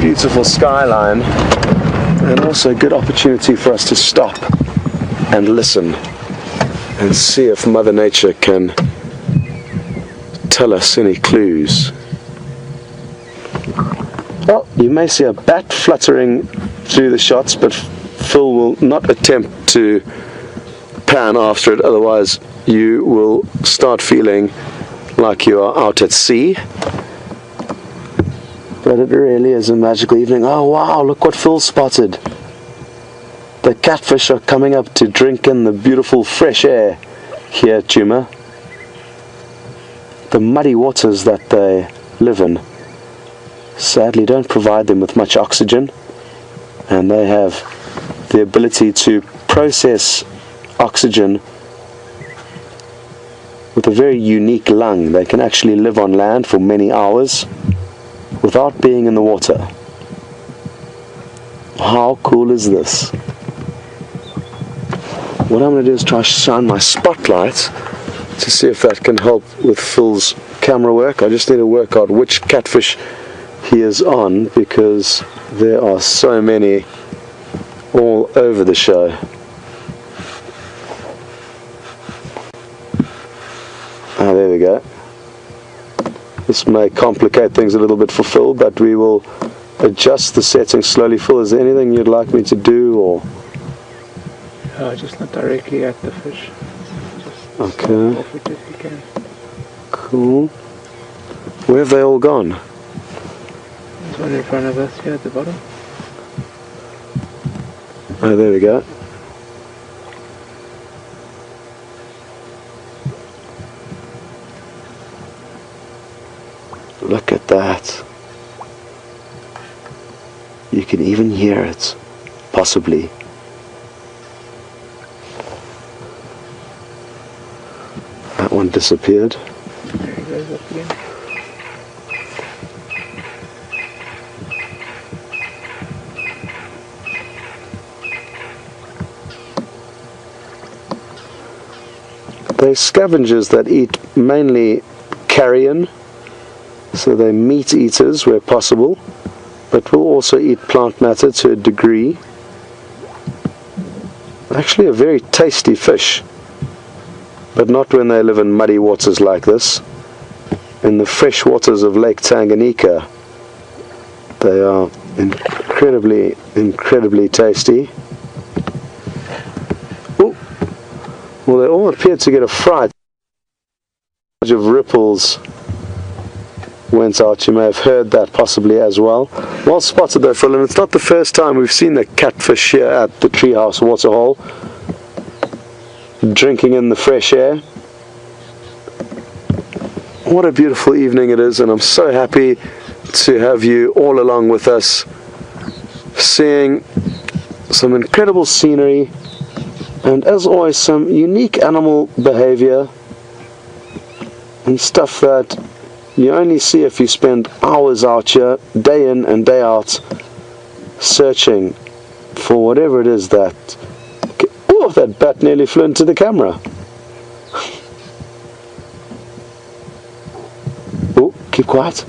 beautiful skyline, and also a good opportunity for us to stop and listen and see if Mother Nature can tell us any clues. Well, you may see a bat fluttering through the shots, but Phil will not attempt to pan after it, otherwise you will start feeling like you are out at sea. But it really is a magical evening. Oh wow, look what Phil spotted. The catfish are coming up to drink in the beautiful fresh air here at Djuma. The muddy waters that they live in sadly don't provide them with much oxygen, and they have the ability to process oxygen with a very unique lung. They can actually live on land for many hours without being in the water. How cool is this? What I'm going to do is try to shine my spotlight to see if that can help with Phil's camera work. I just need to work out which catfish he is on, because there are so many all over the show. Ah, there we go. This may complicate things a little bit for Phil, but we will adjust the settings slowly. Phil, is there anything you'd like me to do, or? Just not directly at the fish. Just okay. off it if you can. Cool. Where have they all gone? There's one in front of us here at the bottom. Oh, there we go. Look at that. You can even hear it, possibly. That one disappeared. There he goes up again. They're scavengers that eat mainly carrion, so they're meat eaters where possible, but will also eat plant matter to a degree. Actually a very tasty fish, but not when they live in muddy waters like this. In the fresh waters of Lake Tanganyika, they are incredibly tasty. Ooh. Well, they all appear to get a fright. Of ripples went out. You may have heard that possibly as well. Well spotted though, Phil, and it's not the first time we've seen the catfish here at the Treehouse Waterhole, drinking in the fresh air. What a beautiful evening it is, and I'm so happy to have you all along with us, seeing some incredible scenery and, as always, some unique animal behavior and stuff that you only see if you spend hours out here, day in and day out, searching for whatever it is that... Oh, that bat nearly flew into the camera. Oh, keep quiet.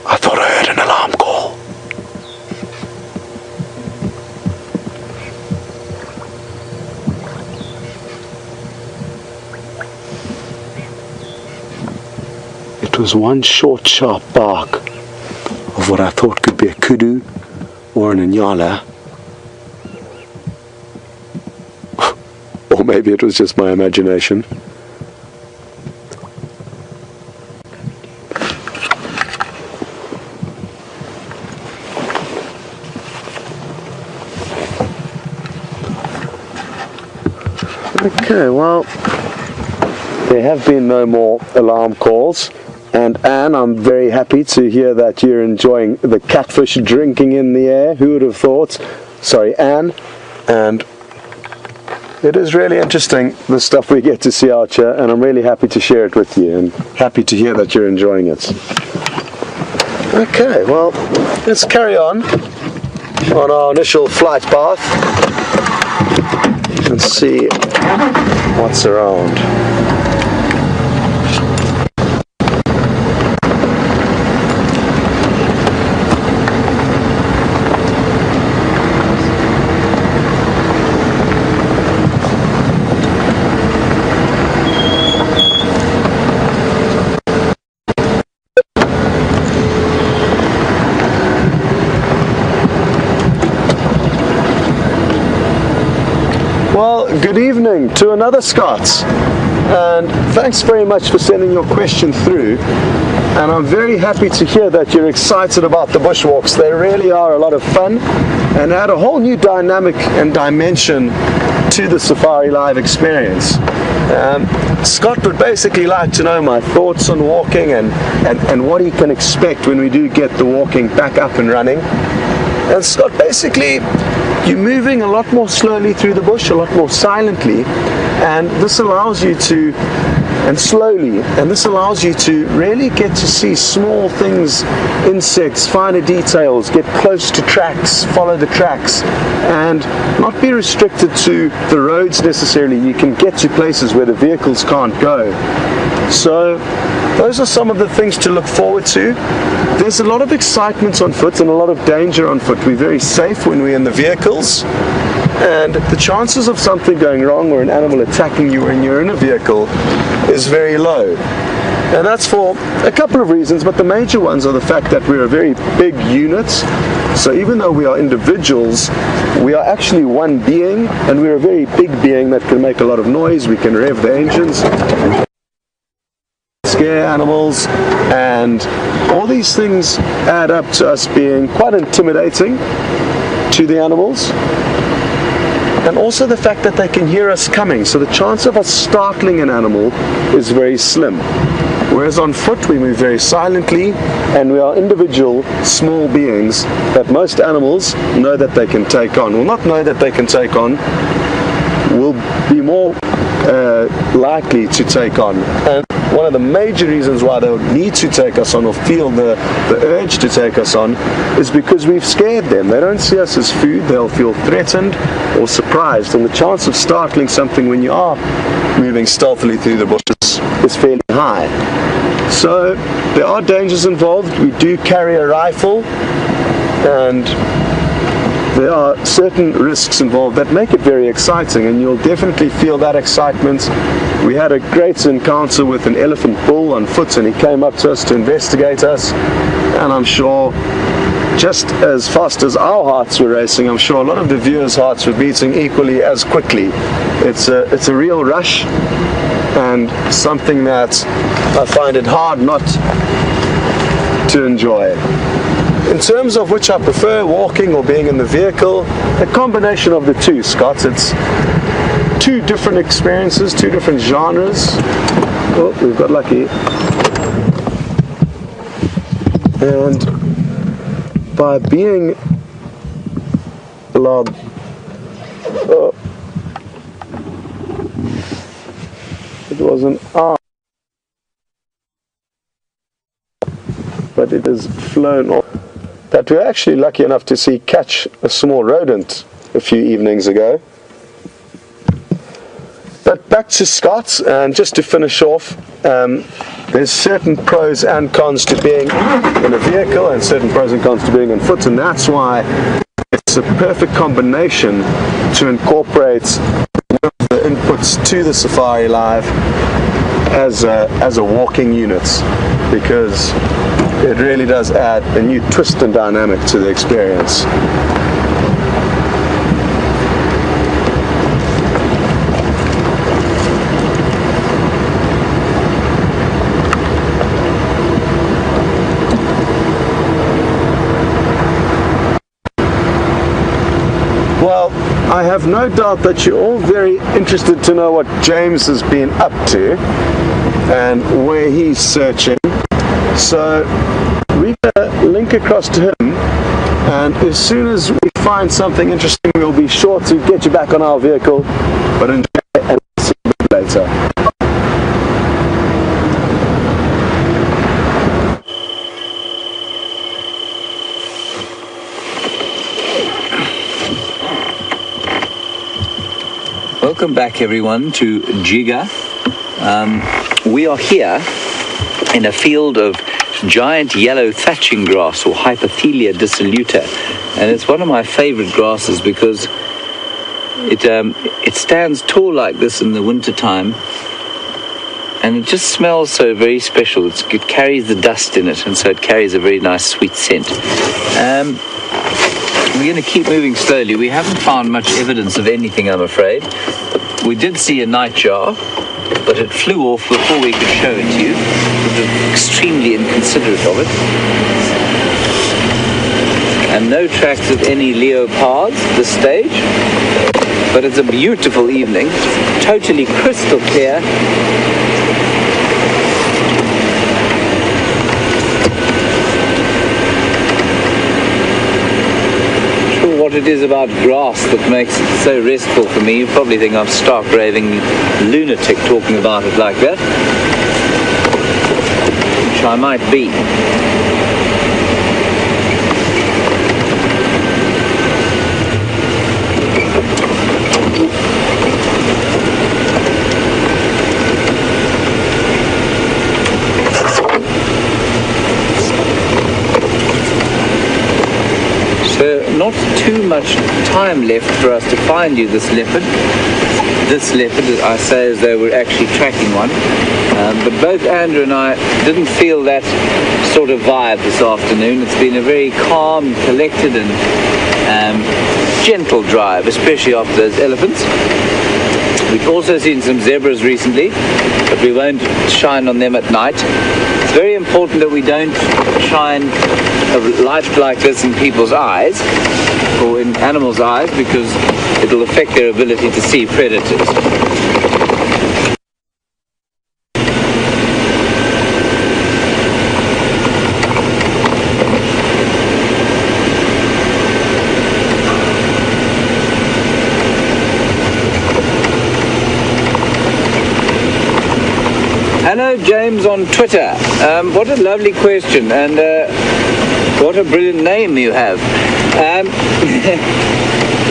I thought I heard an alarm call. It was one short, sharp bark of what I thought could be a kudu or an inyala. Or maybe it was just my imagination. Okay, well, there have been no more alarm calls. And Anne, I'm very happy to hear that you're enjoying the catfish drinking in the air. Who would have thought? Sorry, Anne. And it is really interesting, the stuff we get to see out here, and I'm really happy to share it with you, and happy to hear that you're enjoying it. Okay, well, let's carry on our initial flight path and see what's around. Well, good evening to another Scots, and thanks very much for sending your question through, and I'm very happy to hear that you're excited about the bushwalks. They really are a lot of fun and add a whole new dynamic and dimension to the Safari Live experience. Scott would basically like to know my thoughts on walking and what he can expect when we do get the walking back up and running. And Scott, basically, you're moving a lot more slowly through the bush, a lot more silently, and this allows you to, and slowly, and this allows you to really get to see small things, insects, finer details, get close to tracks, follow the tracks, and not be restricted to the roads necessarily. You can get to places where the vehicles can't go. So those are some of the things to look forward to. There's a lot of excitement on foot and a lot of danger on foot. We're very safe when we're in the vehicles, and the chances of something going wrong or an animal attacking you when you're in a vehicle is very low. And that's for a couple of reasons, but the major ones are the fact that we're a very big unit. So even though we are individuals, we are actually one being, and we're a very big being that can make a lot of noise. We can rev the engines, scare animals, and all these things add up to us being quite intimidating to the animals. And also the fact that they can hear us coming, so the chance of us startling an animal is very slim. Whereas on foot we move very silently, and we are individual small beings that most animals know that they can take on. Will not know that they can take on, will be more likely to take on. And one of the major reasons why they would need to take us on, or feel the urge to take us on, is because we've scared them. They don't see us as food. They'll feel threatened or surprised, and the chance of startling something when you are moving stealthily through the bushes is fairly high. So there are dangers involved. We do carry a rifle, and there are certain risks involved that make it very exciting, and you'll definitely feel that excitement. We had a great encounter with an elephant bull on foot, and he came up to us to investigate us, and I'm sure just as fast as our hearts were racing, I'm sure a lot of the viewers' hearts were beating equally as quickly. It's a real rush, and something that I find it hard not to enjoy. In terms of which I prefer, walking or being in the vehicle, a combination of the two, Scott. It's two different experiences, two different genres. Oh, we've got lucky. And by being allowed, it was an arm, but it has flown off. That we're actually lucky enough to see catch a small rodent a few evenings ago. But back to Scott, and just to finish off, there's certain pros and cons to being in a vehicle and certain pros and cons to being on foot, and that's why it's a perfect combination to incorporate the inputs to the Safari Live as a walking unit, because it really does add a new twist and dynamic to the experience. Well, I have no doubt that you're all very interested to know what James has been up to and where he's searching. So we're going to link across to him, and as soon as we find something interesting, we'll be sure to get you back on our vehicle. But enjoy, and see you later. Welcome back, everyone, to Djuma. We are here in a field of giant yellow thatching grass, or Hypothelia dissoluta, and it's one of my favorite grasses because it stands tall like this in the winter time, and it just smells so very special. It carries the dust in it, and so it carries a very nice sweet scent. We're going to keep moving slowly. We haven't found much evidence of anything, I'm afraid. We did see a nightjar, but it flew off before we could show it to you. It was extremely inconsiderate of it. And no tracks of any leopards at this stage. But it's a beautiful evening, totally crystal clear. What it is about grass that makes it so restful for me. You probably think I'm stark raving lunatic talking about it like that, which I might be. Not too much time left for us to find you this leopard. This leopard, I say as though we're actually tracking one. But both Andrew and I didn't feel that sort of vibe this afternoon. It's been a very calm, collected and gentle drive, especially after those elephants. We've also seen some zebras recently, but we won't shine on them at night. It's very important that we don't shine a light like this in people's eyes or in animals' eyes, because it'll affect their ability to see predators. Hello, James on Twitter. What a lovely question, and what a brilliant name you have.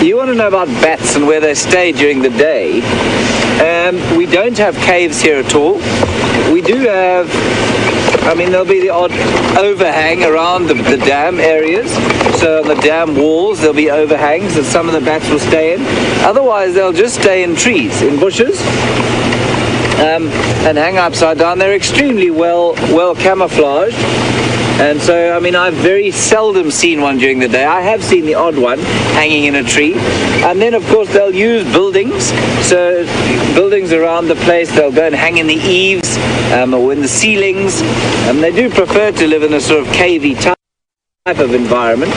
You want to know about bats and where they stay during the day. We don't have caves here at all. We do have, there'll be the odd overhang around the dam areas. So on the dam walls, there'll be overhangs that some of the bats will stay in. Otherwise, they'll just stay in trees, in bushes, and hang upside down. They're extremely well camouflaged. And so, I've very seldom seen one during the day. I have seen the odd one hanging in a tree. And then, of course, they'll use buildings. So, buildings around the place, they'll go and hang in the eaves or in the ceilings. And they do prefer to live in a sort of cavey type of environment.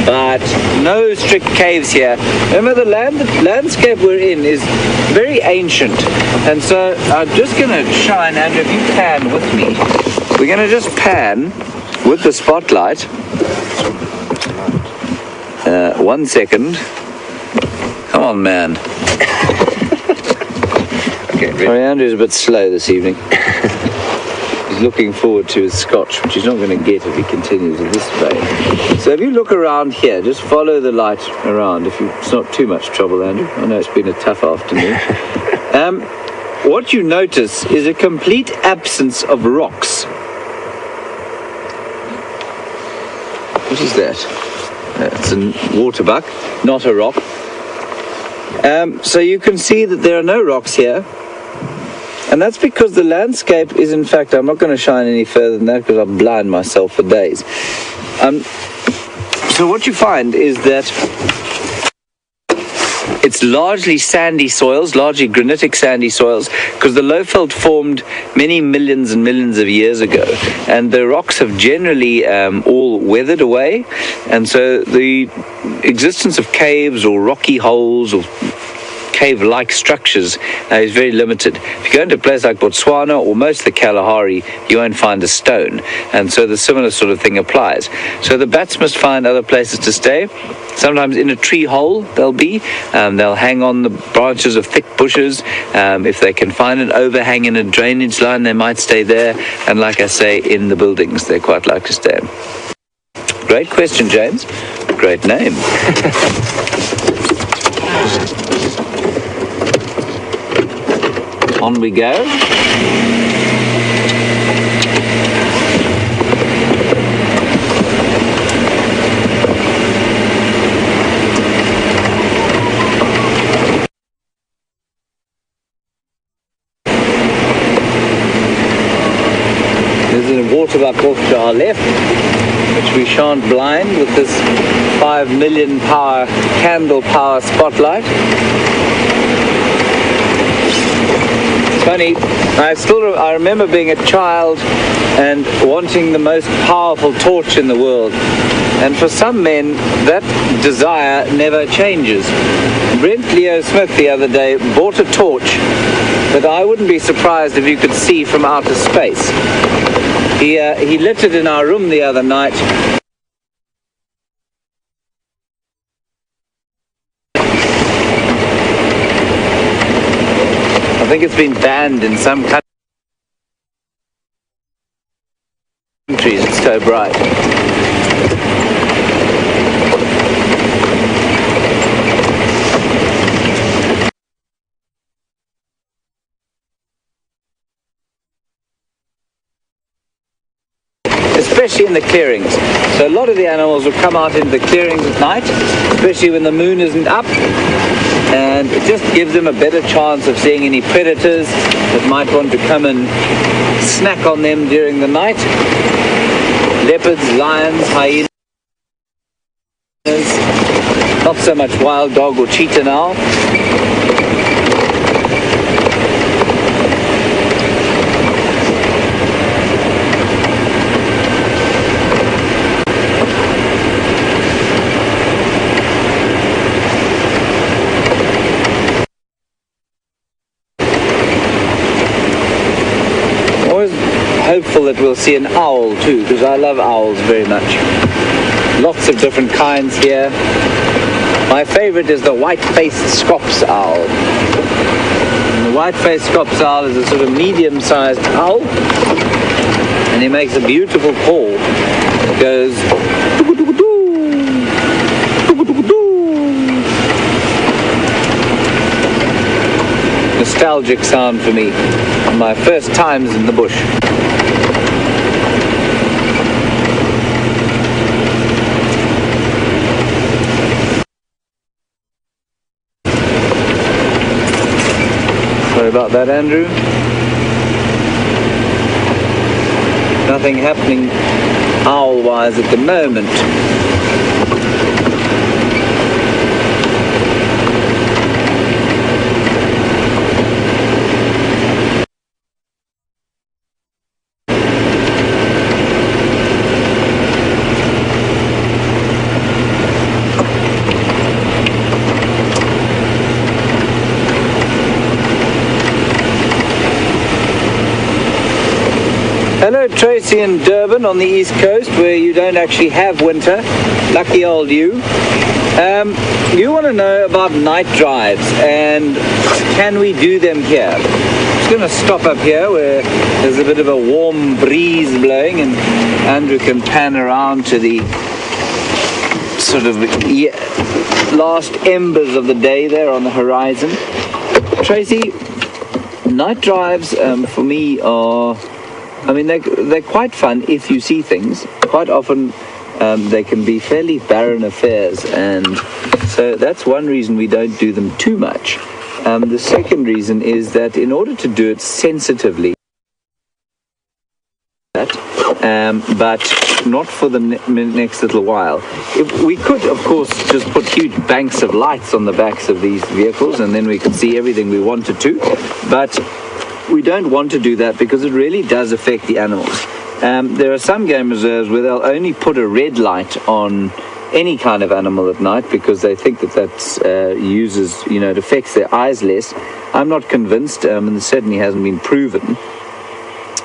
But no strict caves here. Remember, the landscape we're in is very ancient. And so, I'm just going to shine, Andrew, if you pan with me. We're going to just pan with the spotlight. 1 second. Come on, man. Okay, sorry, Andrew's a bit slow this evening. He's looking forward to his scotch, which he's not going to get if he continues in this vein. So if you look around here, just follow the light around. It's not too much trouble, Andrew. I know it's been a tough afternoon. What you notice is a complete absence of rocks. What is that? It's a water buck, not a rock. So you can see that there are no rocks here. And that's because the landscape is, in fact, I'm not going to shine any further than that because I'll blind myself for days. So what you find is that it's largely sandy soils, largely granitic sandy soils, because the lowveld formed many millions and millions of years ago, and the rocks have generally all weathered away, and so the existence of caves or rocky holes or cave-like structures is very limited. If you go into a place like Botswana or most of the Kalahari, you won't find a stone, and so the similar sort of thing applies. So the bats must find other places to stay. Sometimes in a tree hole they'll hang on the branches of thick bushes. If they can find an overhang in a drainage line, they might stay there, and like I say, in the buildings they quite like to stay. Great question, James. Great name. On we go. There's a waterbuck off to our left, which we shan't blind with this 5 million power candle power spotlight. Funny, I remember being a child and wanting the most powerful torch in the world, and for some men that desire never changes. Brent Leo Smith the other day bought a torch that I wouldn't be surprised if you could see from outer space. He lit it in our room the other night. I think it's been banned in some countries, it's so bright. Especially in the clearings. So a lot of the animals will come out into the clearings at night, especially when the moon isn't up, and it just gives them a better chance of seeing any predators that might want to come and snack on them during the night. Leopards, lions, hyenas, not so much wild dog or cheetah now. Hopeful that we'll see an owl too, because I love owls very much. Lots of different kinds here. My favorite is the white-faced Scops owl. And the white-faced Scopsal is a sort of medium-sized owl, and he makes a beautiful call. It goes nostalgic sound for me on my first times in the bush. Sorry about that, Andrew. Nothing happening owl-wise at the moment. Hello Tracy in Durban on the east coast where you don't actually have winter. Lucky old you. You want to know about night drives and can we do them here? I'm just going to stop up here where there's a bit of a warm breeze blowing and Andrew can pan around to the sort of last embers of the day there on the horizon. Tracy, night drives for me are, I mean, they're quite fun if you see things. Quite often they can be fairly barren affairs, and so that's one reason we don't do them too much. The second reason is that in order to do it sensitively, but not for the next little while. If we could, of course, just put huge banks of lights on the backs of these vehicles, and then we could see everything we wanted to, but we don't want to do that because it really does affect the animals. There are some game reserves where they'll only put a red light on any kind of animal at night because they think that it affects their eyes less. I'm not convinced, and it certainly hasn't been proven.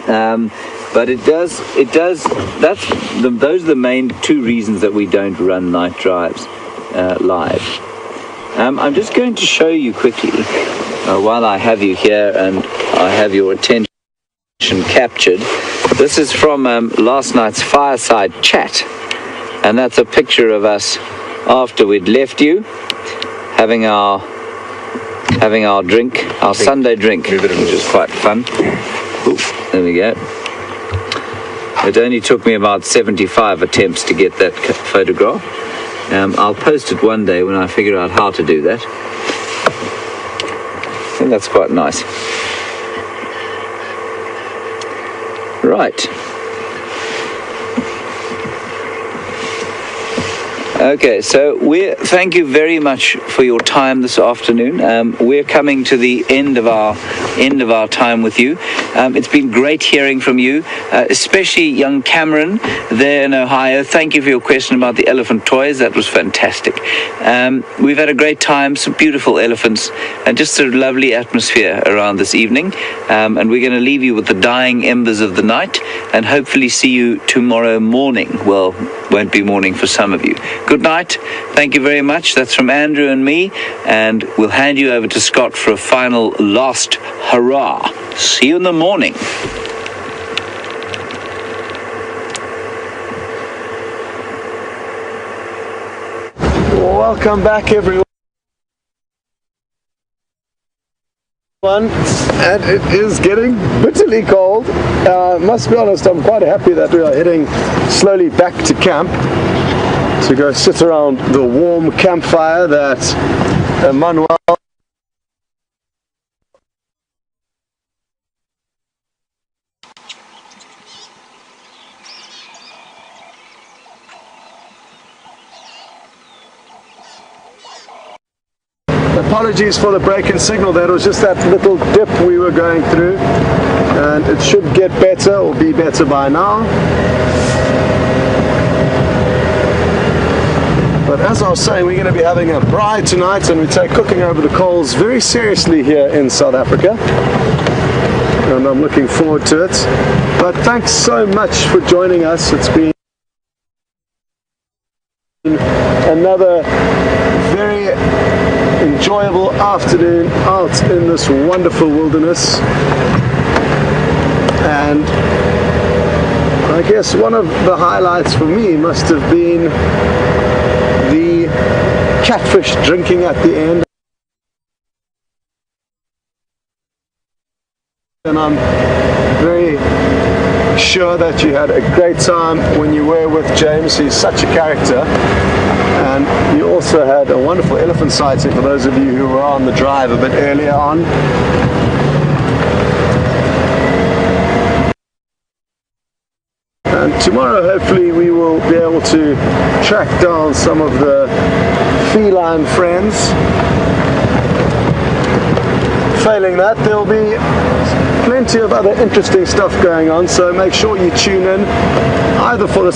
But it does. Those are the main two reasons that we don't run night drives live. I'm just going to show you quickly while I have you here and I have your attention captured. This is from last night's fireside chat, and that's a picture of us after we'd left you, having our drink, our Sunday drink, which is quite fun. Ooh, there we go. It only took me about 75 attempts to get that photograph. I'll post it one day when I figure out how to do that. I think that's quite nice. Right. Okay, so thank you very much for your time this afternoon. We're coming to the end of our time with you. It's been great hearing from you, especially young Cameron there in Ohio. Thank you for your question about the elephant toys. That was fantastic. We've had a great time, some beautiful elephants, and just a lovely atmosphere around this evening. And we're going to leave you with the dying embers of the night, and hopefully see you tomorrow morning. Well, won't be morning for some of you. Good night. Thank you very much. That's from Andrew and me, and we'll hand you over to Scott for a final last hurrah. See you in the morning. Welcome back, everyone. And it is getting bitterly cold. Must be honest, I'm quite happy that we are heading slowly back to camp to go sit around the warm campfire that Manuel Apologies for the break in signal. That was just that little dip we were going through, and it should get better or be better by now. But as I was saying, we're going to be having a braai tonight, and we take cooking over the coals very seriously here in South Africa, and I'm looking forward to it. But thanks so much for joining us. It's been Another very enjoyable afternoon out in this wonderful wilderness, and I guess one of the highlights for me must have been the catfish drinking at the end. And I'm very sure that you had a great time when you were with James. He's such a character. And you also had a wonderful elephant sighting for those of you who were on the drive a bit earlier on. And tomorrow hopefully we will be able to track down some of the feline friends. Failing that, there'll be plenty of other interesting stuff going on, so make sure you tune in either for the